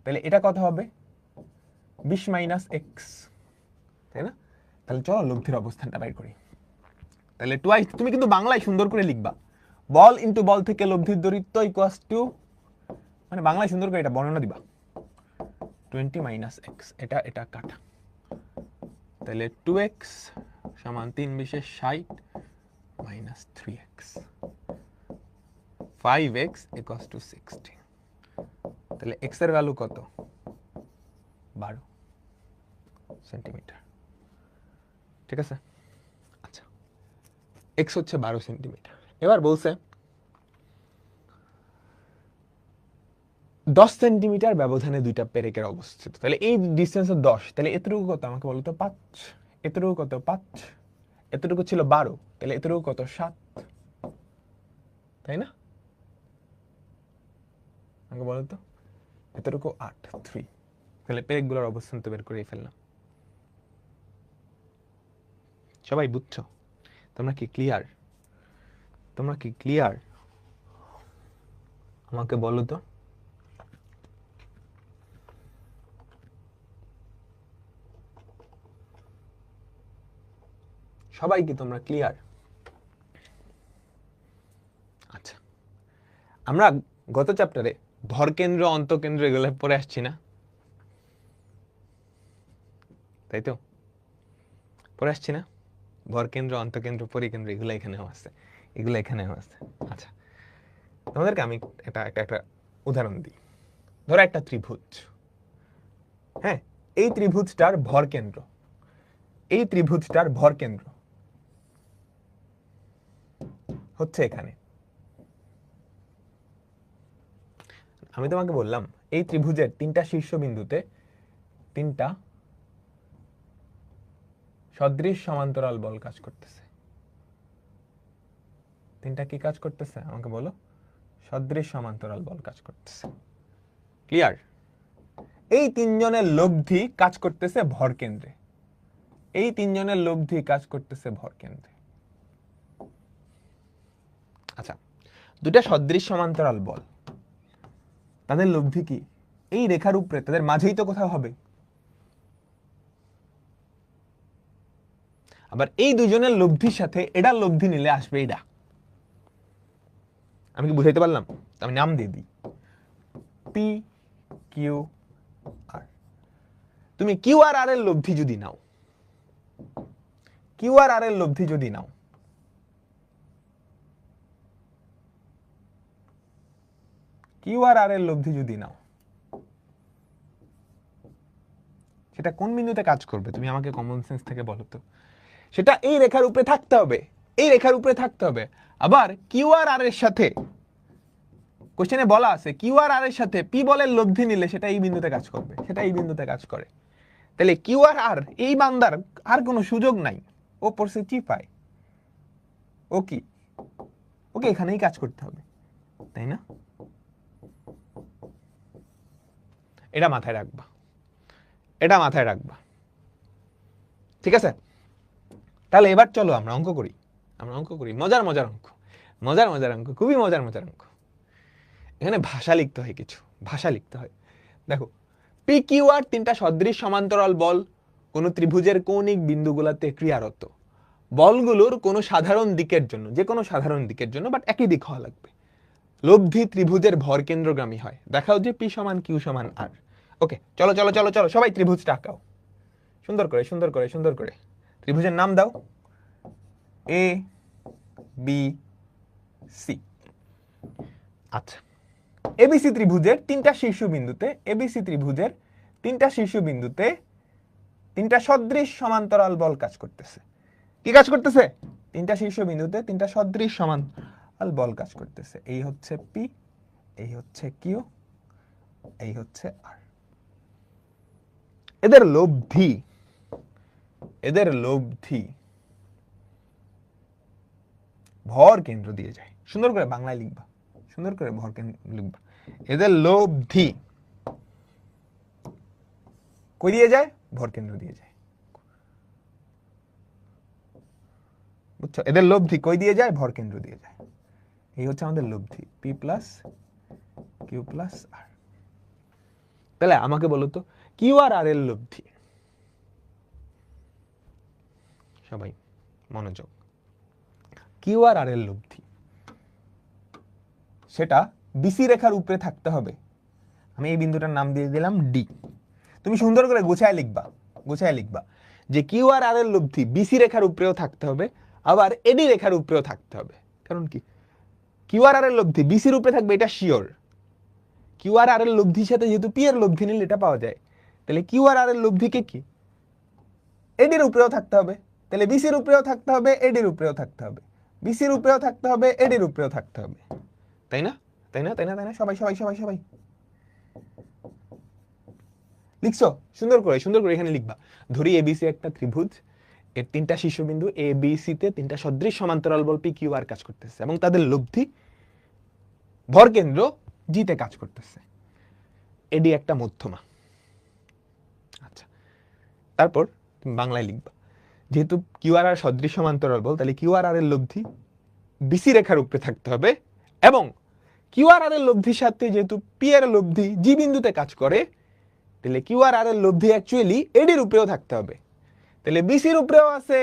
তাহলে এটা কত হবে? 20 মাইনাস x, তাই না? তাহলে চলো লব্ধির অবস্থানটা বাইর করি। তাহলে টুয়াইস, তুমি কিন্তু বাংলায় সুন্দর করে লিখবা, বল ইনটু বল থেকে লব্ধির দূরত্ব ইকুয়ালস টু, মানে বাংলায় সুন্দর করে এটা বর্ণনা দিবা, 20 মাইনাস x, এটা কাটা। তাহলে 2x সমান 3 বিশেষ 60 minus 3x, 5x equals to 60। তাহলে x এর ভ্যালু কত? 12 সেন্টিমিটার। ঠিক আছে, আচ্ছা x হচ্ছে 12 সেন্টিমিটার। এবার বলছে 10 সেন্টিমিটার ব্যবধানে দুইটা পেরেকের অবস্থিত। তাহলে এই ডিসটেন্স 10, তাহলে এতটুকু কত আমাকে বলো তো? 5। এতটুকু কত? 5। এতটুকু ছিল 12, তাহলে এতটুকু কত? 7, তাই না? আমাকে বলো তো, এতটুকু 8 3, তাহলে পেরেকগুলোর অবস্থান তো বের করেই ফেললাম। সবাই বুঝছো? তোমরা কি ক্লিয়ার? তোমরা কি ক্লিয়ার? আমাকে বলো তো। সবাই কি তোমরা ক্লিয়ার? আচ্ছা, আমরা গত চ্যাপ্টারে ভরকেন্দ্র, অন্তকেন্দ্র এগুলো পড়ে আসছি না, তাই তো? পড়ে আসছি না? ভরকেন্দ্র, অন্তকেন্দ্র, পরিকেন্দ্র এগুলো এখানেও আছে, এগুলো এখানেও আছে। আচ্ছা, তোমাদেরকে আমি একটা উদাহরণ দিই। ধরো একটা ত্রিভুজ, হ্যাঁ, এই ত্রিভুজটার ভরকেন্দ্র, এই ত্রিভুজটার ভরকেন্দ্র হচ্ছে এখানে। আমি তোমাকে বললাম এই ত্রিভুজের 3টা শীর্ষবিন্দুতে 3টা সদৃশ সমান্তরাল বল কাজ করতেছে। 3টা কি কাজ করতেছে আমাকে বলো? সদৃশ সমান্তরাল বল কাজ করতেছে। ক্লিয়ার? এই 3 জনের লব্ধি কাজ করতেছে ভরকেন্দ্রে, এই 3 জনের লব্ধি কাজ করতেছে ভরকেন্দ্রে। আচ্ছা, দুটা সদৃশ সমান্তরাল বল, তাদের লব্ধি কি এই রেখার উপরে, তাদের মাঝেই তো কোথাও হবে। আবার এই দুজনের লব্ধির সাথে এটার লব্ধি নিলে আসবে এটা। আমি কি বুঝাইতে পারলাম? আমি নাম দিয়ে দিই পি কিউ আর। তুমি কিউ আর আর এর লব্ধি যদি নাও, কিউ আর আর এর লব্ধি যদি নাও, কিউ আর আর এর লব্ধি যদি নাও, সেটা কোন বিন্দুতে কাজ করবে তুমি আমাকে কমন সেন্স থেকে বলো তো। সেটা এই রেখার উপরে থাকতে হবে, এই রেখার উপরে থাকতে হবে। আবার কিউ আর আর এর সাথে, কোশ্চেনে বলা আছে কিউ আর আর এর সাথে পি বলের লব্ধি নিলে সেটা এই বিন্দুতে কাজ করবে, সেটা এই বিন্দুতে কাজ করে। তাহলে কিউ আর আর এই বান্দার আর কোনো সুযোগ নাই, ও পড়ছে চিপায়, ও কি ওকে এখানেই কাজ করতে হবে, তাই না? এটা মাথায় রাখবা, এটা মাথায় রাখবা, ঠিক আছে? তাহলে এবার চলো আমরা অঙ্ক করি, আমরা অঙ্ক করি, মজার মজার অঙ্ক, মজার মজার অঙ্ক, খুবই মজার মজার অঙ্ক। এখানে ভাষা লিখতে হয়, কিছু ভাষা লিখতে হয়। দেখো, পি কিউ আর 3টা সদৃশ সমান্তরাল বল কোন ত্রিভুজের কৌণিক বিন্দুগুলোতে ক্রিয়ারত। বলগুলোর কোনো সাধারণ দিকের জন্য, যে কোনো সাধারণ দিকের জন্য, বাট একই দিক হওয়া লাগবে, লব্ধি ত্রিভুজের ভর কেন্দ্রগামী হয়। দেখাও যে পি সমান কিউ সমান আর। ওকে, চলো চলো চলো চলো, সবাই ত্রিভুজটা আঁকাও সুন্দর করে সুন্দর করে সুন্দর করে। ত্রিভুজের নাম দাও এ বি সি। আচ্ছা, এবিসি ত্রিভুজের 3টা শীর্ষবিন্দুতে, এবিসি ত্রিভুজের 3টা শীর্ষবিন্দুতে 3টা সদৃশ সমান্তরাল বল কাজ করতেছে। কি কাজ করতেছে? 3টা শীর্ষবিন্দুতে 3টা সদৃশ সমান্তরাল বল কাজ করতেছে। এই হচ্ছে পি, এই হচ্ছে কিউ, এই হচ্ছে আর। এদের লব্ধি, এদের লব্ধি ভর কেন্দ্র দিয়ে যায়। সুন্দর করে বাংলায় লিখবা, সুন্দর করে ভর কেন্দ্র লিখবা। এদের লব্ধি কই দিয়ে যায়? ভর কেন্দ্র দিয়ে যায়। বুঝছো? এদের লব্ধি কই দিয়ে যায়? ভর কেন্দ্র দিয়ে যায়। এই হচ্ছে আমাদের লব্ধি, পি প্লাস কিউ প্লাস আর। তাহলে আমাকে বলো তো কিউ আর আর এর লব্ধি, সবাই মনোযোগ, কিউ আর আর এর লব্ধি সেটা বিসি রেখার উপরে থাকতে হবে। আমি এই বিন্দুটার নাম দিয়ে দিলাম ডি। তুমি সুন্দর করে গোছায় লিখবা, গোছায় লিখবা যে কিউ আর আর এর লব্ধি বিসি রেখার উপরেও থাকতে হবে, আবার এডি রেখার উপরেও থাকতে হবে। কারণ কি, কিউ আর আর এর লব্ধি বিসির উপরে থাকবে এটা শিওর। কিউ আর আর এর লব্ধির সাথে যেহেতু পি এর লব্ধি নিলে এটা পাওয়া যায়, তাহলে কিউ আর আর এর লব্ধিকে কি এডির উপরেও থাকতে হবে। তাহলে বিসির উপরেও থাকতে হবে, এডির উপরেও থাকতে হবে, বিসির উপরেও থাকতে হবে, এডির উপরেও থাকতে হবে, তাই না? তাই না? তাই না? তাই না? সবাই সবাই সবাই সবাই লিখছো? সুন্দর করে সুন্দর করে এখানে লিখবা। ধরি এবিসি একটা ত্রিভুজ, এর 3টা শীর্ষবিন্দু এ বি সি তে 3টা সদৃশ সমান্তরাল বল পি কিউ আর কাজ করতেছে এবং তাদের লব্ধি ভর কেন্দ্র জিতে কাজ করতেছে, এডি একটা মধ্যমা। আচ্ছা, তারপর তুমি বাংলায় লিখবা, যেহেতু কিউ আর আর সদৃশ সমান্তরাল বল, তাহলে কিউ আর আর এর লব্ধি বিসি রেখার উপরে থাকতে হবে, এবং কিউ আর আর এর লব্ধির সাথে যেহেতু পি এর লব্ধি জি বিন্দুতে কাজ করে, তাহলে কিউ আর আর এর লব্ধি অ্যাকচুয়ালি এডির উপরেও থাকতে হবে। তাহলে বিসির উপরেও আছে,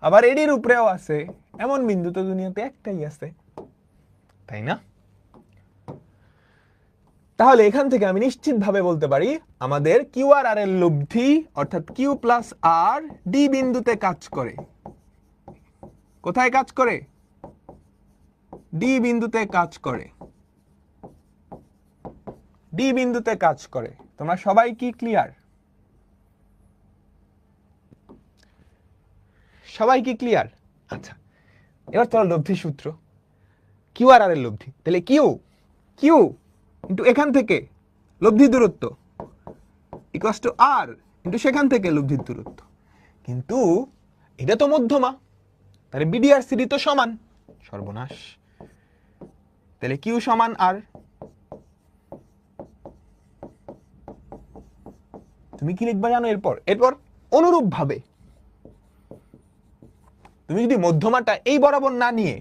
আবার এডির উপরেও আছে, এমন বিন্দু তো দুনিয়াতে একটাই আছে, তাই না? তাহলে এখান থেকে আমি নিশ্চিতভাবে বলতে পারি আমাদের কিউ আর আর এর লব্ধি অর্থাৎ কিউ প্লাস আর ডি বিন্দুতে কাজ করে। কোথায় কাজ করে? ডি বিন্দুতে কাজ করে, ডি বিন্দুতে কাজ করে। তোমরা সবাই কি ক্লিয়ার? সবাই কি ক্লিয়ার? আচ্ছা, এবার তোমার লব্ধি সূত্র, কিউ আর আর এর লব্ধি, তাহলে কিউ কিউ ইন্টু এখান থেকে লব্ধি দূরত্ব ইকুয়ালস টু আর ইন্টু সেখান থেকে লব্ধির দূরত্ব। কিন্তু এটা তো মধ্যমা, তাহলে বিডি আর সিডি তো সমান, সর্বনাশ। তাহলে কিউ সমান আর, তুমি কি লিখবা জানো? এরপর অনুরূপ ভাবে তুমি যদি মধ্যমাটা এই বরাবর না নিয়ে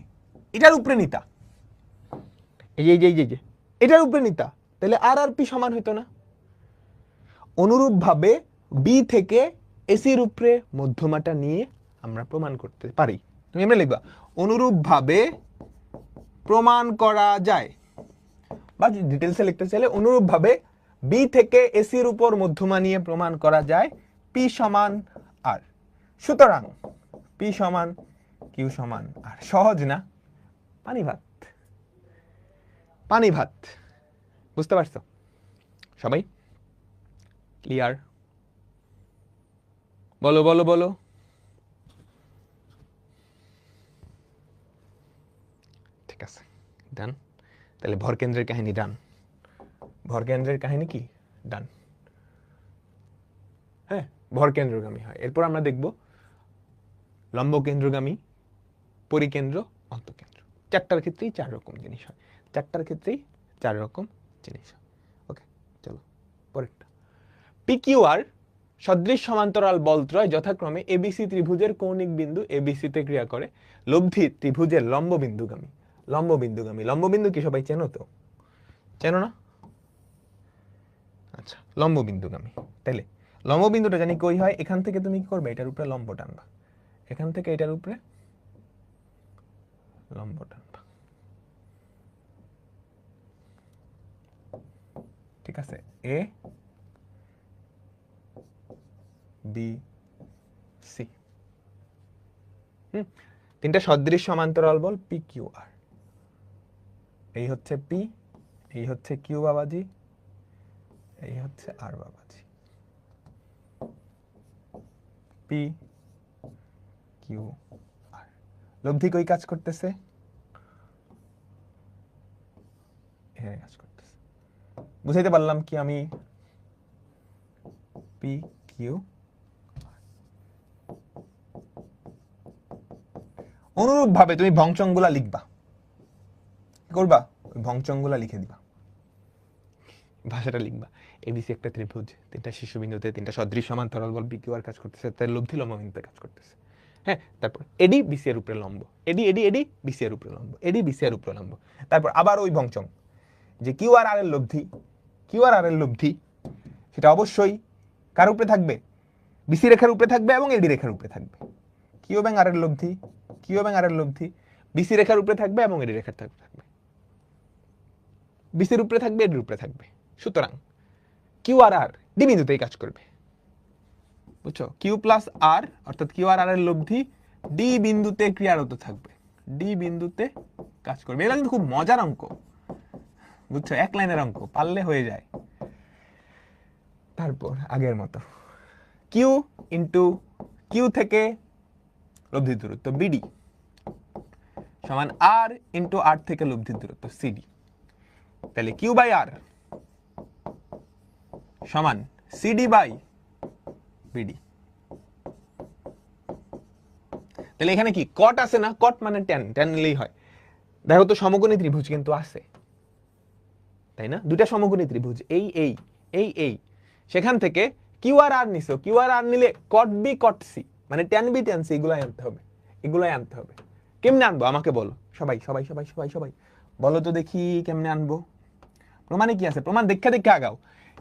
এটার উপরে নিতা, এই যে এটার উপরে নিতা, তাহলে আর আর পি সমান হইতো না। অনুরূপ ভাবে বি থেকে এসির উপরে মধ্যমাটা নিয়ে আমরা প্রমাণ করতে পারি। তুমি এমনি লিখবা, অনুরূপ ভাবে প্রমাণ করা যায়, বা ডিটেলসে লিখতে চাইলে অনুরূপ ভাবে বি থেকে এসির উপর মধ্যমা নিয়ে প্রমাণ করা যায় পি সমান আর। সুতরাং পি সমান কিউ সমান আর। সহজ না? পানি ভাত, পানি ভাত। বুঝতে পারছো সবাই? ক্লিয়ার? বলো বলো বলো। ঠিক আছে, ডান। তাহলে ভরকেন্দ্রের কাহিনী ডান। ভরকেন্দ্রের কাহিনী কি? ডান। হ্যাঁ, ভরকেন্দ্রগামী হয়। এরপর আমরা দেখব লম্ব কেন্দ্রগামী, পরিকেন্দ্র, অন্তঃকেন্দ্র। চারটার ক্ষেত্রেই চার রকম জিনিস হয়, চারটার ক্ষেত্রেই চার রকম জিনিস হয়। ওকে, চলো পরেরটা। পিকিউআর সদৃশ সমান্তরাল বলত্রয় যথাক্রমে এবিসি ত্রিভুজের কৌণিক বিন্দু এবিসিতে ক্রিয়া করে লব্ধি ত্রিভুজের লম্ব বিন্দুগামী। লম্ব বিন্দুগামী, লম্ব বিন্দু কি সবাই চেনো তো? চেনো না? আচ্ছা, লম্ব বিন্দুগামী। তাহলে লম্ব বিন্দুটা জানি কই হয়, এখান থেকে তুমি কি করবে? এটার উপরে লম্ব টানবা, এখান থেকে এটার উপরে লম্ব টানবা। ঠিক আছে, এ বি সি, তিনটা সদৃশ সমান্তরাল বল পি কিউ আর। এই হচ্ছে পি, এই হচ্ছে কিউ বাবাজি, এই হচ্ছে আর বাবাজি। P Q R. লব্ধি কই কাজ করতেছে? এখানে কাজ করতেছে। বুঝাইতে পারলাম কি আমি? P Q. অনুরূপ ভাবে তুমি ভংচংগুলা লিখবা, কি করবা? ওই ভংচংগুলা লিখে দিবা, ভাষাটা লিখবা। এবিসি একটা ত্রিভুজ, তিনটা শীর্ষবিন্দুতে তিনটা সদৃশ সমান্তরাল বল পিকিউ আর কাজ করতেছে, তার লব্ধি লম্ব বিন্দুতে কাজ করতেছে। হ্যাঁ, তারপর এডি বিসি এর উপরে লম্ব, এডি এডি এডি বিসি এর উপরে লম্ব, এডি বিসি এর উপরে লম্ব। তারপর আবার ওই ভংচং, যে কিউ আর আর এর লব্ধি, কিউ আর আর এর লব্ধি সেটা অবশ্যই কার উপরে থাকবে? বিসি রেখার উপরে থাকবে এবং এডি রেখার উপরে থাকবে। কিউ এবং আর এর লব্ধি, কিউ এবং আর এর লব্ধি বিসি রেখার উপরে থাকবে এবং এডি রেখার থাকবে, বিসির উপরে থাকবে, এডির উপরে থাকবে। সুতরাং কিউ আর আর ডি বিন্দুতেই কাজ করবে, বুঝছো? কিউ প্লাস আর অর্থাৎ কিউ আর আর এর লব্ধি ডি বিন্দুতে ক্রিয়ারত থাকবে, ডি বিন্দুতে কাজ করবে। এটা কিন্তু খুব মজার অঙ্ক, বুঝছো? এক লাইনের অঙ্ক, পারলে হয়ে যায়। তারপর আগের মতো কিউ ইন্টু কিউ থেকে লব্ধির দূরত্ব বিডি সমান আর ইন্টু আর থেকে লব্ধির দূরত্ব সিডি। তাহলে কিউ বাই আর সমান সিডি বাই বিডি। তাহলে এখানে কি কট আছে না? কট মানে ট্যান, ট্যান নিলেই হয়। দেখো তো সমকোণী ত্রিভুজ কিন্তু আছে, তাই না? দুইটা সমকোণী ত্রিভুজ, এই এই এই এই, সেখান থেকে কিউ আর আর নিছো, কিউ আর আর নিলে কট বি কট সি, মানে ট্যান বি ট্যান সি, এগুলাই আনতে হবে, এগুলাই আনতে হবে। কেমনে আনবো আমাকে বলো, সবাই সবাই সবাই সবাই সবাই বলো তো দেখি কেমনে আনবো। প্রমাণে কি আছে, প্রমাণ দেখে দেখে আগাও।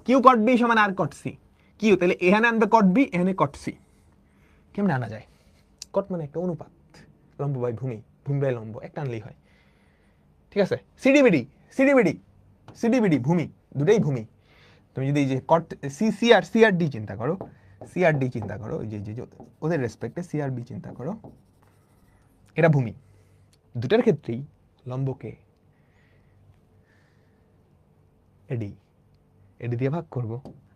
কিউ কট বি সমান আর কট সি, কিউ তাহলে এখানে আনবে কট বি, এখানে কট সি। কেমনে আনা যায়? কট মানে একটা অনুপাত, লম্ব বাই ভূমি, ভূমি বাই লম্ব, একটা আনলেই হয়। ঠিক আছে, সিডিবিডি সিডিবিডি সিডিবিডি ভূমি, দুটাই ভূমি। তুমি যদি এই যে কট সি সি আর ডি চিন্তা করো, সি আর ডি চিন্তা করো, এই যে ওদের রেসপেক্টে সি আর বি চিন্তা করো, এটা ভূমি। দুটার ক্ষেত্রেই লম্বকে এডি, এডি দিয়ে ভাগ করব।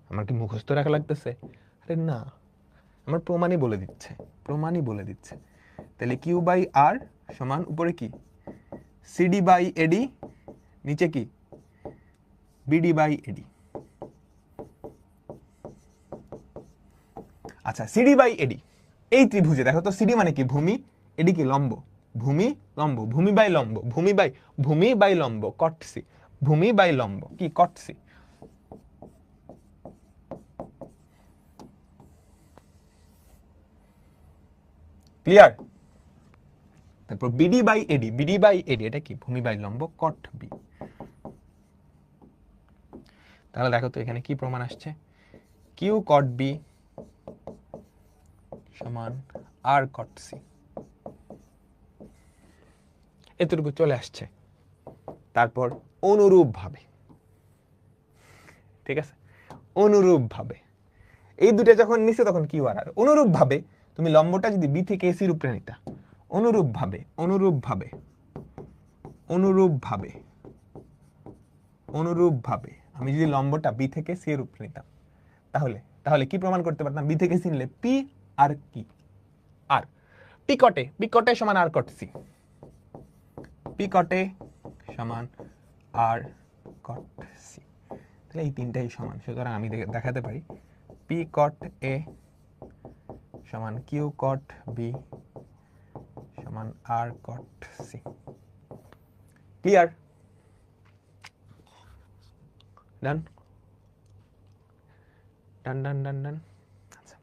আমার কি মুখস্থ রাখা লাগতেছে? আরে না, আমার প্রমাণই বলে দিচ্ছে, প্রমাণই বলে দিচ্ছে। তাহলে কিউ বাই আর সমান উপরে কি সিডি বাই এডি, নিচে কি বিডি বাই এডি। আচ্ছা, সিডি বাই এডি, এই ত্রিভুজে দেখো তো সিডি মানে কি ভূমি, এডি কি লম্ব, ভূমি লম্ব, ভূমি বাই লম্ব, ভূমি বাই লম্ব কট সি, ভূমি বাই লম্ব কি কট সি। ক্লিয়ার? তারপর BD by AD, BD by AD এটা কি ভূমি বাই লম্ব কট বি। তাহলে দেখো তো এখানে কি প্রমাণ আসছে, কিউ কট বি সমান আর কট সি, এতটুকু চলে আসছে। তারপর অনুরূপ ভাবে, ঠিক আছে, অনুরূপ ভাবে এই দুটো যখন নিছে তখন কিউ আর আর, অনুরূপ ভাবে তুমি লম্বটা যদি বি থেকে এসির উপরে নিতা, অনুরূপ ভাবে অনুরূপ ভাবে অনুরূপ ভাবে অনুরূপ ভাবে আমি যদি লম্বটা বি থেকে সি এর উপরে নিতাম, তাহলে তাহলে কি প্রমাণ করতে পারতাম, বি থেকে সি নিলে পি আর কি আর, পি কটে সমান আর কট সি, পি কটে সমান আর কট সি। তাহলে এই তিনটাই সমান, সুতরাং আমি দেখাতে পারি পি কট এ সমান কিউ কট বি সমান আর কট সি। ক্লিয়ার? ডান ডান ডান ডান ডান। আচ্ছা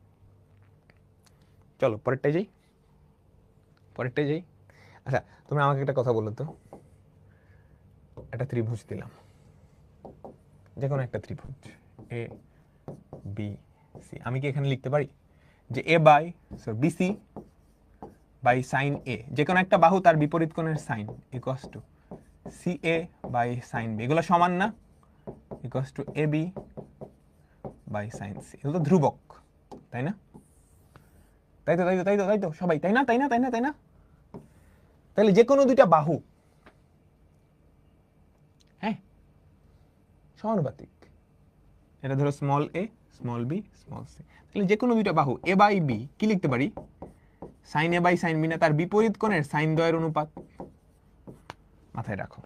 চলো পরেরটাই যাই, পরেরটাই যাই। আচ্ছা তুমি আমাকে একটা কথা বলো তো, একটা ত্রিভুজ দিলাম, যে কোনো একটা ত্রিভুজ এ বি সি, আমি কি এখানে লিখতে পারি যে A by BC by sine A, যে কোনো একটা বাহু তার বিপরীত কোণের sine equals to C A by sine B, এগুলো সমান না, equals to A B by sine C, এগুলো তো ধ্রুবক তাই না? তাই তো তাই তো তাই তো তাই তো সবাই তাই না তাই না তাই না তাই না? তাহলে যে কোনো দুইটা বাহু, হ্যাঁ সমানুপাতিক, এটা ধরো small a small B small C, তাহলে যে কোনো দুইটা বাহু এ বাই বি কি লিখতে পারি, sine A by sine B না, তার বিপরীত কোণের সাইন দ্বয়ের অনুপাত। মাথায় রাখো,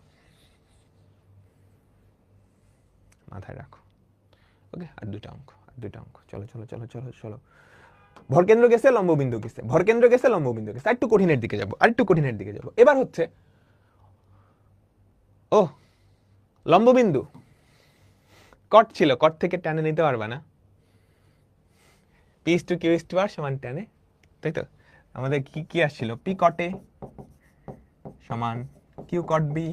মাথায় রাখো। ওকে, আর দুইটা অঙ্ক, আর দুইটা অঙ্ক, চলো চলো চলো চলো চলো। ভরকেন্দ্র গেছে, লম্ববিন্দু গেছে, ভরকেন্দ্র গেছে, লম্ববিন্দু গেছে, আরেকটু কঠিনের দিকে যাবো, আরেকটু কঠিনের দিকে যাবো। এবার হচ্ছে ও লম্ববিন্দু কট ছিল, কট থেকে টেনে নিতে পারবে না, P is to Q is to R সমান টেনে, তাই তো? আমাদের কি কি আসছিল, পি কটে সমান কিউ কট বি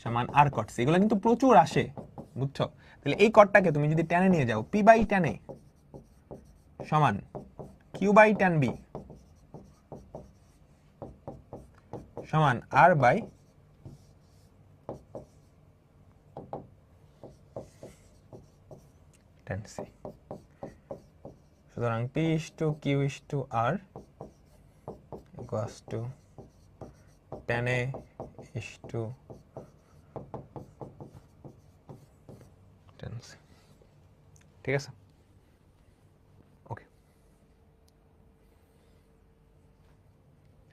সমান আর কট সি, এগুলো কিন্তু প্রচুর আসে, বুঝছো? তাহলে এই কটটাকে তুমি যদি টেনে নিয়ে যাও, পি বাই টেনে সমান কিউ বাই টেন বি সমান আর বাই টেন সি। সুতরাং P is to Q is to R equals to tan A is to tan C. ঠিক আছে, ওকে।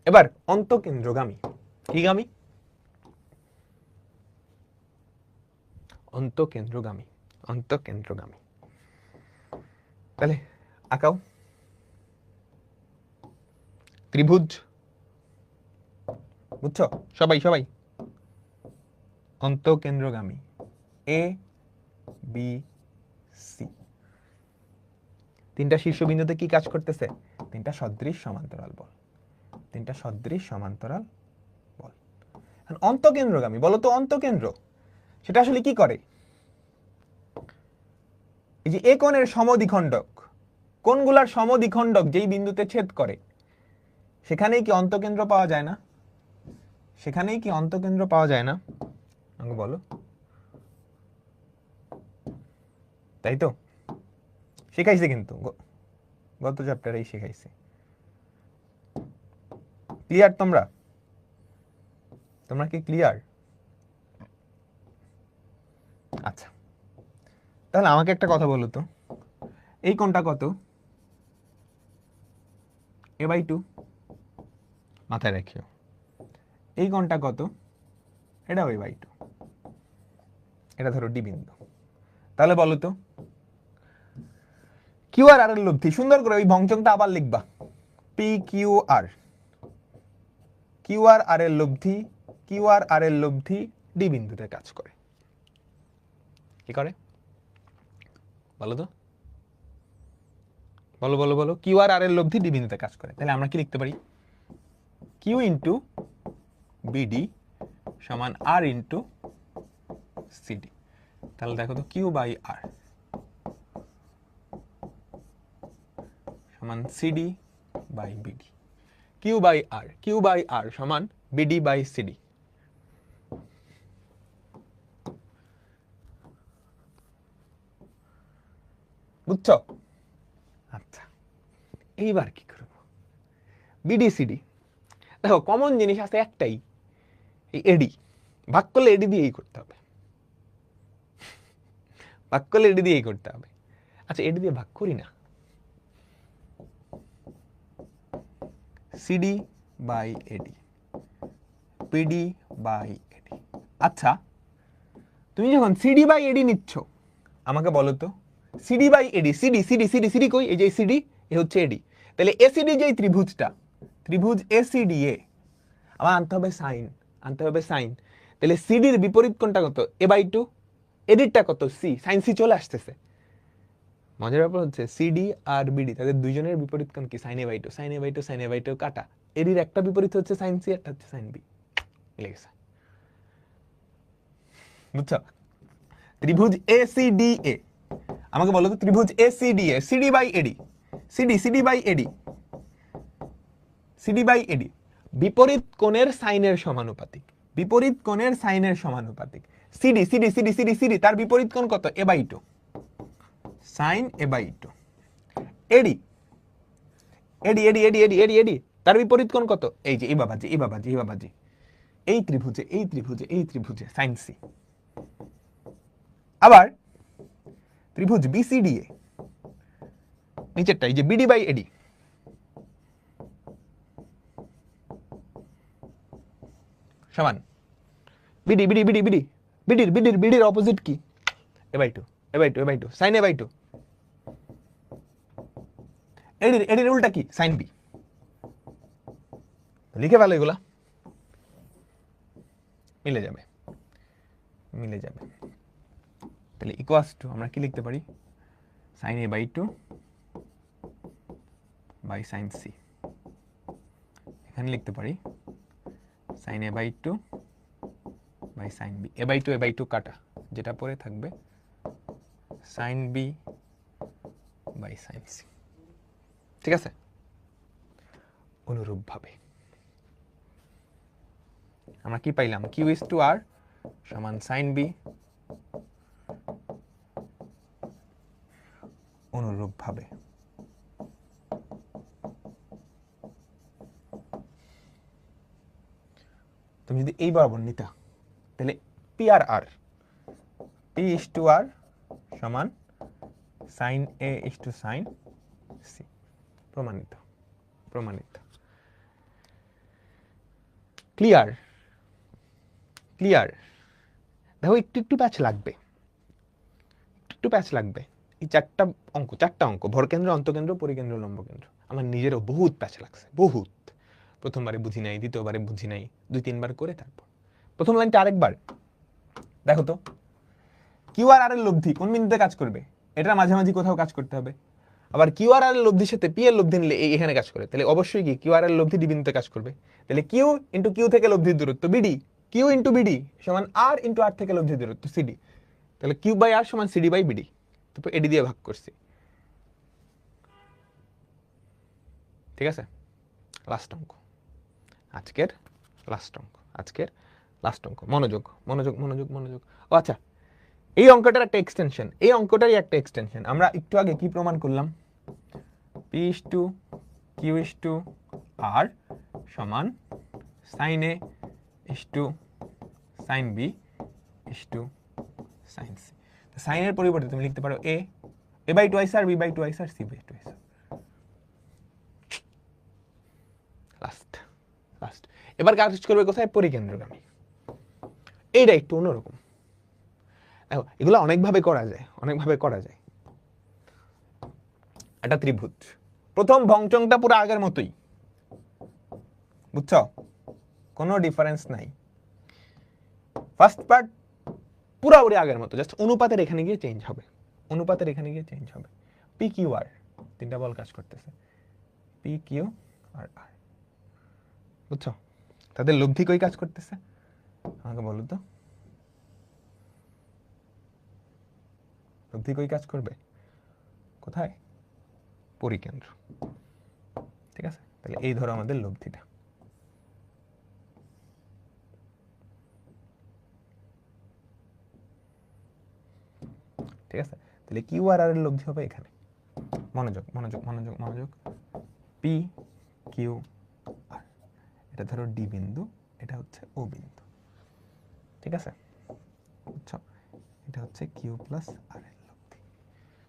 এবার অন্তঃকেন্দ্রগামী, কি গামী? অন্তঃকেন্দ্রগামী, অন্তঃকেন্দ্রগামী। তাহলে আঁকাও ত্রিভুজ, বুঝছো সবাই সবাই? অন্তঃকেন্দ্রগামী এ বি সি, তিনটা শীর্ষবিন্দুতে কি কাজ করতেছে? তিনটা সদৃশ সমান্তরাল বল, তিনটা সদৃশ সমান্তরাল বল। অন্তঃকেন্দ্রগামী বলো তো, অন্তঃকেন্দ্র সেটা আসলে কি করে? এই যে এ কোণের সমদ্বিখণ্ডক, কোণগুলার সমদ্বিখণ্ডক যেই বিন্দুতে ছেদ করে সেখানেই কি অন্তঃকেন্দ্র পাওয়া যায় না? সেখানেই কি অন্তঃকেন্দ্র পাওয়া যায় না? আমাকে বলো, তাই তো? শিখাইছে কিন্তু, গত চ্যাপ্টারেই শিখাইছে। ক্লিয়ার তোমরা? তোমরা কি ক্লিয়ার? আচ্ছা, তাহলে আমাকে একটা কথা বলো তো, এই কোণটা কত? a/2, মাথায় রাখিও। এই কোণটা কত? এটাও a/2, এটা ধরো ডি বিন্দু। তাহলে বলো তো কিউ আর আর এর লব্ধি, সুন্দর করে ওই ভংচংটা আবার লিখবা, P Q R, Q R আর এর লব্ধি, কিউ আর আর এর লব্ধি ডি বিন্দুতে কাজ করে। কি করে বলো তো, বলো বলো বলো, কিউ আর আর এর লব্ধি ডি বিন্দুতে কাজ করে। তাহলে আমরা কি লিখতে পারি? কিউ ইন্টু বিডি সমান আর ইন্টু সিডি। তাহলে দেখো তো, কিউ বাই আর সমান CD by BD, Q by R সমান বিডি বাই সিডি। বুঝছো? আচ্ছা, এইবার কি করব? বিডি সিডি, দেখো কমন জিনিস আছে একটাই, এই এডি, ভাগ করলে এডি দিয়েই করতে হবে, ভাগ করলে এডি দিয়েই করতে হবে। আচ্ছা, এডি দিয়ে ভাগ করি না, CD by AD, PD by AD. আচ্ছা, তুমি যখন সিডি বাই এডি নিচ্ছ, আমাকে বলো তো CD by AD, CD CD CD CD কই? এই যে সিডি, এ হচ্ছে এডি। তাহলে এসিডি যেই ত্রিভুজটা, ত্রিভুজ এসিডি এ, আমার আনতে হবে সাইন, আনতে হবে সাইন। তাহলে সিডির বিপরীত কোণটা কত? a/2, এডিটটা কত? সি, সাইন সি চলে আসতেছে। মজার ব্যাপার হচ্ছে সিডি আর বিডি তাদের দুইজনের বিপরীত কোণ কি? Sign a/2, sign a/2, sign a/2 কাটা। এডির একটা বিপরীত হচ্ছে সাইন সি, একটা হচ্ছে সাইন বি, মিলে গেছে। বুঝছো? ত্রিভুজ এসিডি এ, আমাকে বলো তো ত্রিভুজ এসিডি এ, CD by AD, CD CD by AD, CD by AD বিপরীত কোণের সাইনের সমানুপাতিক, বিপরীত কোণের সাইনের সমানুপাতিক। CD CD CD CD CD তার বিপরীত কোণ কত? a/2, sign a/2। এডি এডি এডি এডি এডি এডি এডি তার বিপরীত কোণ কত? এই যে এই বাবাজি, এই বাবাজি, এই বাবাজি, এই ত্রিভুজে, এই ত্রিভুজে, এই ত্রিভুজে সাইন সি। আবার ত্রিভুজ বিসিডি এ, নিচেরটা এই যে বিডি বাই এডি, সমান বিডি বিডি বিডি বিডি, বিডির বিডির বিডির অপোজিট কি? a/2, a/2, a/2, sign a/2। এডির এডির উল্টা কি? Sine B. লিখে ফেলো, এগুলা মিলে যাবে, মিলে যাবে। তাহলে ইকুয়ালস টু আমরা কি লিখতে পারি? Sine a/2 by sine C. এখানে লিখতে পারি sine a/2 by sine B, a/2 কাটা, যেটা পরে থাকবে sine B by sine C. ঠিক আছে? অনুরূপভাবে আমরা কি পাইলাম? কিউ ইজ টু আর সমান সাইন বি, অনুরূপভাবে তুমি যদি এই বরাবর নিতা, তাহলে P R R, P is to R সমান sine A is to sine C. প্রমাণিত, প্রমাণিত। ক্লিয়ার? ক্লিয়ার? দেখো একটু একটু প্যাচ লাগবে, একটু প্যাচ লাগবে। এই চারটা অঙ্ক, ভরকেন্দ্র, অন্তকেন্দ্র, পরিকেন্দ্র, লম্বকেন্দ্র, আমার নিজেরও বহুত প্যাচ লাগছে, বহুত। প্রথমবারে বুঝি নাই, দ্বিতীয়বারে বুঝি নাই, 2-3 বার করে তারপর প্রথম লাইনটা আরেকবার দেখো তো কিউ আর আর এর লব্ধি কোন বিন্দুতে কাজ করবে, এটার মাঝামাঝি কোথাও কাজ করতে হবে। আবার কিউ আর আর এর লব্ধির সাথে পি এর লব্ধি নিলে এখানে কাজ করে, তাহলে অবশ্যই কি কিউ আর এর লব্ধি ডি বিন্দুতে কাজ করবে। তাহলে কিউ ইন্টু কিউ থেকে লব্ধির দূরত্ব বিডি, কিউ ইন্টু বিডি সমান আর ইন্টু আর থেকে লব্ধির দূরত্ব সিডি। তাহলে কিউ বাই আর সমান সিডি বাই বিডি, তারপর এডি দিয়ে ভাগ করছি। ঠিক আছে, লাস্ট অঙ্ক, আজকের লাস্ট অঙ্ক, আজকের লাস্ট অঙ্ক। মনোযোগ মনোযোগ মনোযোগ মনোযোগ। ও আচ্ছা, এই অঙ্কটার একটা এক্সটেনশন, এই অঙ্কটারই একটা এক্সটেনশন। আমরা একটু আগে কি প্রমাণ করলাম, P is to Q is to R সমান sine A is to sine B is to sine C. সাইনের পরিবর্তে তুমি লিখতে পারো A by twice R B by twice R C by twice R. Last last এবার কাজ করবে কোথায়, পরিকেন্দ্রগামী। এইটা একটু অন্যরকম। দেখো এগুলো অনেকভাবে করা যায়, অনেকভাবে করা যায়। একটা ত্রিভুজ, প্রথম ভংচংটা পুরো আগের মতোই, বুঝছো, কোনো ডিফারেন্স নাই। ফার্স্ট পার্ট পুরোপুরি আগের মতো, জাস্ট অনুপাতের এখানে গিয়ে চেঞ্জ হবে, অনুপাতের এখানে গিয়ে চেঞ্জ হবে। পি কিউ আর তিনটা বল কাজ করতেছে, পি কিউ আর আর, বুঝছো, তাদের লব্ধি কই কাজ করতেছে আমাকে বলো তো, লব্ধি কই কাজ করবে, কোথায়, পরিকেন্দ্র। ঠিক আছে, তাহলে এই ধরো আমাদের লব্ধিটা। ঠিক আছে, তাহলে কিউ আর আর এর লব্ধি হবে এখানে। মনোযোগ মনোযোগ মনোযোগ মনোযোগ, পি কিউ আর, এটা ধরো ডি বিন্দু, এটা হচ্ছে ও বিন্দু। ঠিক আছে, বুঝছো, এটা হচ্ছে কিউ প্লাস আর এর লব্ধি।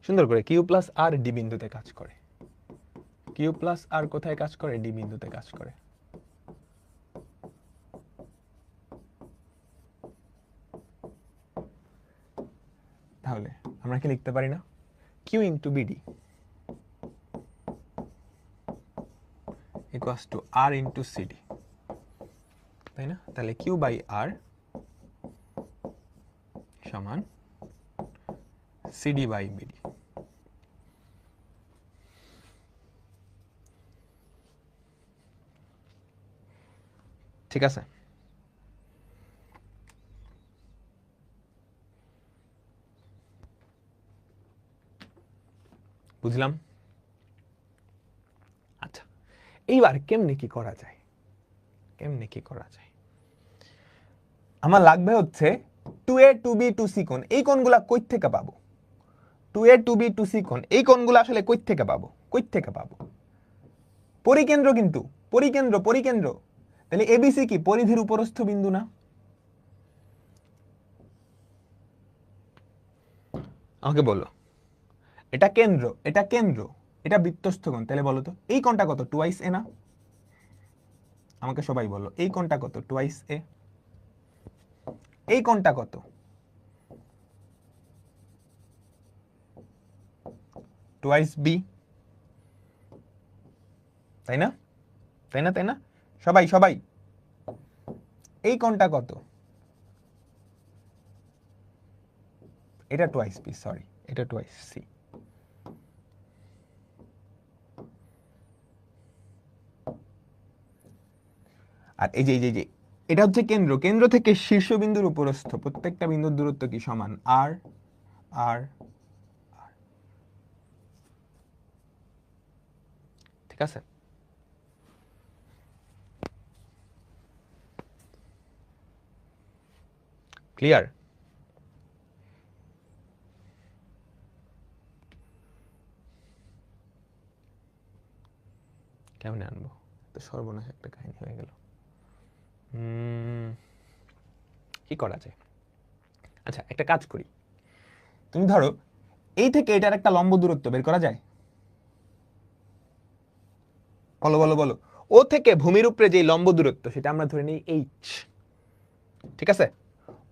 সুন্দর করে কিউ প্লাস আর ডি বিন্দুতে কাজ করে, কিউ প্লাস আর কোথায় কাজ করে, ডি বিন্দুতে কাজ করে। তাহলে আমরা কি লিখতে পারি না, Q into BD equals to R into CD, তাই না? তাহলে কিউ বাই আর সমান সিডি বাই বিডি। ঠিক আছে, বুঝলাম। আচ্ছা, এইবার কেমনে কি করা যায়, কেমনে কি করা যায়, আমার লাগবে হচ্ছে 2a 2b 2c কোণ। এই কোণগুলা কই থেকে পাবো, 2a 2b 2c কোণ, এই কোণগুলো আসলে কই থেকে পাবো, কই থেকে পাবো, পরিকেন্দ্র, কিন্তু পরিকেন্দ্র পরিকেন্দ্র। তাহলে এবিসি কি পরিধির উপরস্থ বিন্দু না? আমাকে বলো, এটা কেন্দ্র, এটা কেন্দ্র, এটা বৃত্তস্থ কোণ, তাহলে বলো তো এই কোণটা কত, টুয়াইস এ না? আমাকে সবাই বলো এই কোণটা কত, টুয়াইস এ। এই কোণটা কত, টুয়াইস বি, তাই না? তাই না? তাই না? সবাই সবাই, এই কোণটা কত, এটা টুয়াইস বি, সরি এটা টুয়াইস সি। আর এই যে এই যে এটা হচ্ছে কেন্দ্র, কেন্দ্র থেকে শীর্ষবিন্দুর উপরস্থ প্রত্যেকটা বিন্দুর দূরত্ব কি সমান আর আর আর। ঠিক আছে, ক্লিয়ার? কেমনে আনবো, তো সর্বনাশ একটা কাহিনী হয়ে গেল। কি করা যায়, আচ্ছা একটা কাজ করি, তুমি ধরো এই থেকে এটার একটা লম্ব দূরত্ব বের করা যায়, বলো বলো বলো। ও থেকে ভূমির উপরে যে লম্ব দূরত্ব সেটা আমরা ধরে নিই এইচ। ঠিক আছে,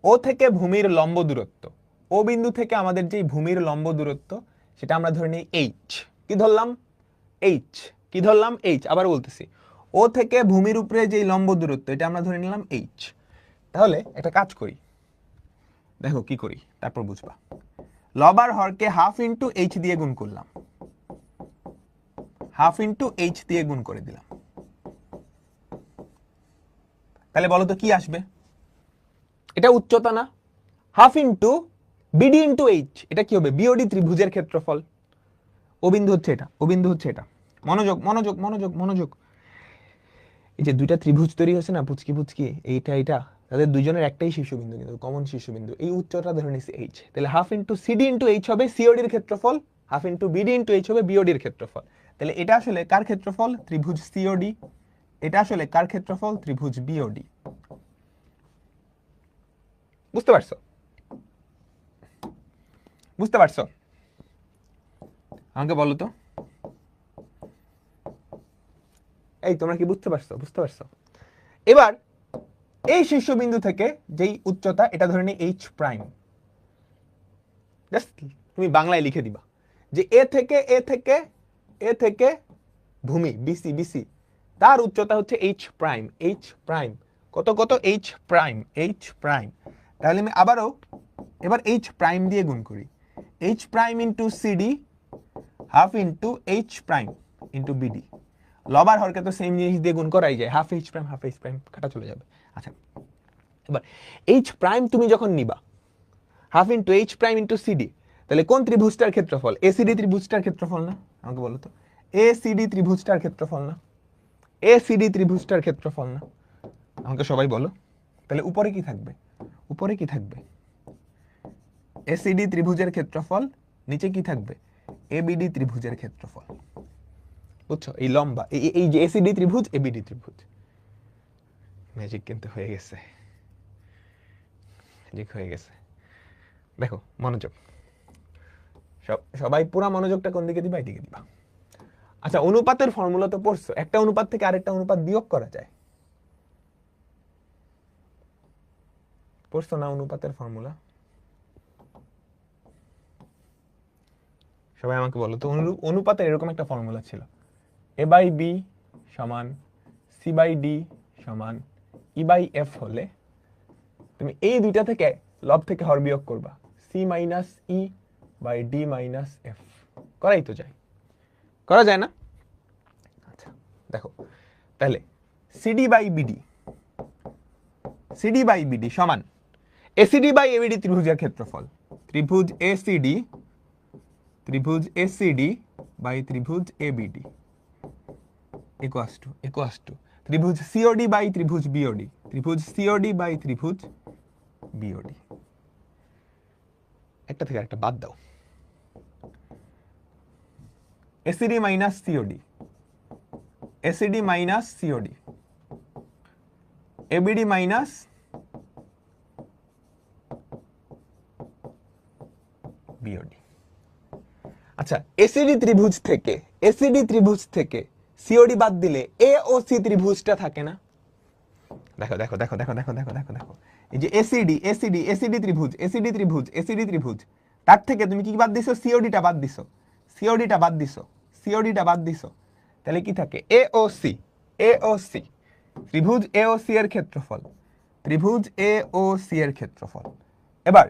ও থেকে ভূমির লম্ব দূরত্ব, ও বিন্দু থেকে আমাদের যে ভূমির লম্ব দূরত্ব সেটা আমরা ধরে নিই এইচ। কি ধরলাম, এইচ। কি ধরলাম, এইচ। আবার বলতেছি, ও থেকে ভূমির উপরে যে লম্ব দূরত্ব এটা আমরা ধরে নিলাম এইচ। তাহলে একটা কাজ করি, দেখো কি করি তারপর বুঝবা। লব আর হরকে হাফ ইন্টু এইচ দিয়ে গুণ করলাম, হাফ ইন্টু এইচ দিয়ে গুণ করে দিলাম। তাহলে বলো তো কি আসবে? এটা উচ্চতা না? Half into BD into H, এটা কি হবে? বিওডি ত্রিভুজের ক্ষেত্রফল। ও বিন্দু হচ্ছে এটা, ও বিন্দু হচ্ছে এটা। মনোযোগ মনোযোগ মনোযোগ মনোযোগ। এই যে দুইটা ত্রিভুজ তৈরি হয়েছে না, পুচকি পুচকি, এইটা এইটা, তাদের দুইজনের একটাই শীর্ষবিন্দু, কিন্তু কমন শীর্ষবিন্দু। এই উচ্চতা ধরে নিচ্ছি এইচ, তাহলে half into CD into H হবে সিওডির ক্ষেত্রফল, half into BD into H হবে বিওডির ক্ষেত্রফল। তাহলে এটা আসলে কার ক্ষেত্রফল? ত্রিভুজ সিওডি। এটা আসলে কার ক্ষেত্রফল? ত্রিভুজ বিওডি। বুঝতে পারছো? বুঝতে পারছো? আমাকে বলো তো, এই তোমরা কি বুঝতে পারছো? বুঝতে পারছো? এবার এই শীর্ষবিন্দু থেকে যেই উচ্চতা, এটা ধরে নিই এইচ প্রাইম। জাস্ট তুমি বাংলায় লিখে দিবা যে এ থেকে ভূমি বিসি, বিসি তার উচ্চতা হচ্ছে এইচ প্রাইম। এইচ প্রাইম কত কত? H prime, H prime. তাহলে আমি আবারও এবার এইচ প্রাইম দিয়ে গুণ করি। H prime into CD half into H prime into BD. লব আর হরকে তো সেম জিনিস দিয়ে গুণ করাই যায়, হাফ এইচ প্রাইম কাটা চলে যাবে। আচ্ছা, এবার এইচ প্রাইম তুমি যখন নিবা half into H prime into CD, তাহলে কোন ত্রিভুজটার ক্ষেত্রফল? এসিডি ত্রিভুজটার ক্ষেত্রফল না? আমাকে বলো তো, এসিডি ত্রিভুজটার ক্ষেত্রফল না? এসিডি ত্রিভুজটার ক্ষেত্রফল না? আমাকে সবাই বলো। তাহলে উপরে কি থাকবে? উপরে কি থাকবে? এসিডি ত্রিভুজের ক্ষেত্রফল। নিচে কি থাকবে? এবিডি ত্রিভুজের ক্ষেত্রফল। বুঝছো? এই লম্বা এই যে এসিডি ত্রিভুজ, এবিডি ত্রিভুজ। ম্যাজিক কিন্তু হয়ে গেছে, ম্যাজিক হয়ে গেছে। দেখো মনোযোগ, সবাই পুরা মনোযোগটা কোন দিকে দিবা? এদিকে দিবা। আচ্ছা, অনুপাতের ফর্মুলা তো পড়ছো, একটা অনুপাত থেকে আরেকটা অনুপাত বিয়োগ করা যায়। পড়ছো না অনুপাতের ফর্মুলা? সবাই আমাকে বলো তো, অনুপাতের এরকম একটা ফর্মুলা ছিল, এ বাই বি সমান সি বাই ডি সমান ই বাই এফ হলে তুমি এই দুইটা থেকে লব থেকে হর বিয়োগ করবা, C minus E by D minus F. করাই তো যায়, করা যায় না? আচ্ছা দেখো, তাহলে CD by BD, CD by BD সমান এসিডি বাই এবিডি ত্রিভুজের ক্ষেত্রফল। ত্রিভুজ এসিডি, ত্রিভুজ এসিডি বাই ত্রিভুজ এবিডি ইকুয়াস টু ত্রিভুজ সিওডি বাই ত্রিভুজ বিওডি, ত্রিভুজ সিওডি বাই ত্রিভুজ বিওডি। একটা থেকে একটা বাদ দাও, ACD minus COD, ACD minus COD, ABD minus BOD. আচ্ছা, এসিডি ত্রিভুজ থেকে সিওডি বাদ দিলে এ ও সি ত্রিভুজটা থাকে না? দেখো দেখো দেখো দেখো দেখো দেখো দেখো দেখো, এই যে এসিডি ত্রিভুজ, তার থেকে তুমি কি বাদ দিছো? সিওডিটা বাদ দিছো, সিওডিটা বাদ দিছো। তাহলে কি থাকে? এ ও সি, ত্রিভুজ এ ও সি এর ক্ষেত্রফল, ত্রিভুজ এ ও সি এর ক্ষেত্রফল। এবার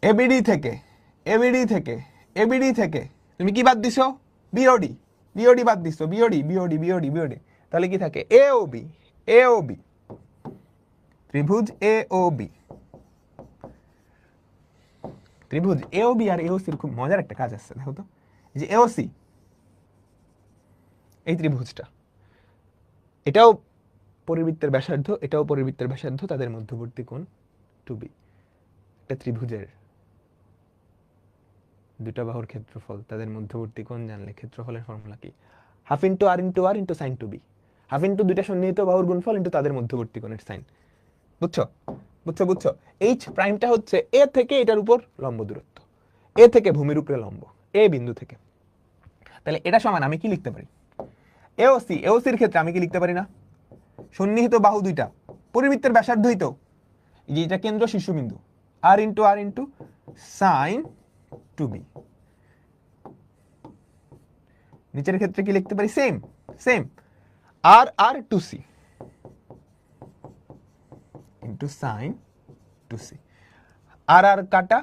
এবিডি থেকে তুমি কি বাদ দিছো? বিওডি বাদ দিছো, বিওডি। তাহলে কি থাকে? এ ও বি, ত্রিভুজ এ ও বি, ত্রিভুজ এ ও বি আর এ ও সির খুব মজার একটা কাজ আছে, দেখো তো, যে এ ও সি এই ত্রিভুজটা, এটাও পরিবৃত্তের ব্যাসার্ধ, এটাও পরিবৃত্তের ব্যাসার্ধ, তাদের মধ্যবর্তী কোণ 2b। একটা ত্রিভুজের দুটা বাহুর ক্ষেত্রফল, তাদের মধ্যবর্তী কোণ জানলে ক্ষেত্রফলের ফর্মুলা কি? Half into R into sine 2b, half into দুইটা সন্নিহিত বাহুর গুণফল ইন্টু তাদের মধ্যবর্তী কোণের সাইন। বুঝছো? এইচ প্রাইমটা হচ্ছে এ থেকে এটার উপর লম্ব দূরত্ব, এ থেকে ভূমির উপরে লম্ব, এ বিন্দু থেকে। তাহলে এটা সমান আমি কি লিখতে পারি? এওসির ক্ষেত্রে আমি কি লিখতে পারি না? সন্নিহিত বাহু দুইটা পরিবৃত্তের ব্যাসার্ধই তো, যে এটা কেন্দ্র শীর্ষবিন্দু, আর ইন্টু সাইন 2b। নিচের ক্ষেত্রে কি লিখতে পারি? Same R two C into sine two C, R R কাটা,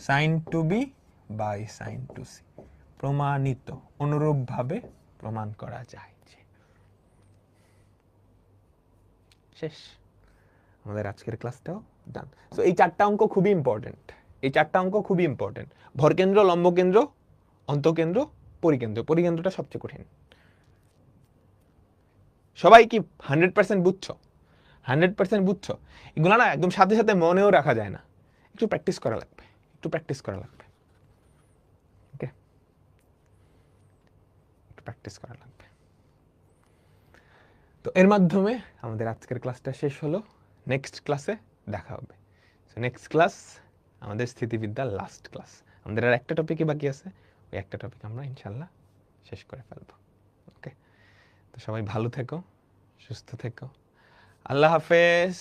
sine two B by sine two C, প্রমাণিত, অনুরূপভাবে প্রমাণ করা যায় যে। শেষ আমাদের আজকের ক্লাসটাও ডান। সো এই চারটা অঙ্ক খুবই ইম্পর্টেন্ট, এই চারটা অঙ্ক খুবই ইম্পর্টেন্ট। ভরকেন্দ্র, লম্বকেন্দ্র, অন্তকেন্দ্র, পরিকেন্দ্র। পরিকেন্দ্রটা সবচেয়ে কঠিন। সবাই কি 100% বুঝছো? 100% বুঝছো? এগুলো না একদম সাথে সাথে মনেও রাখা যায় না, একটু প্র্যাকটিস করা লাগবে, একটু প্র্যাকটিস করা লাগবে। ওকে, একটু প্র্যাকটিস করা লাগবে। তো এর মাধ্যমে আমাদের আজকের ক্লাসটা শেষ হলো। নেক্সট ক্লাসে দেখা হবে। সো নেক্সট ক্লাস আমাদের স্থিতিবিদ্যার লাস্ট ক্লাস। আমাদের আর একটা টপিকই বাকি আছে, ওই একটা টপিক আমরা ইনশাল্লাহ শেষ করে ফেলবো। ওকে, তো সবাই ভালো থেকো, সুস্থ থেকো, আল্লাহ হাফেজ।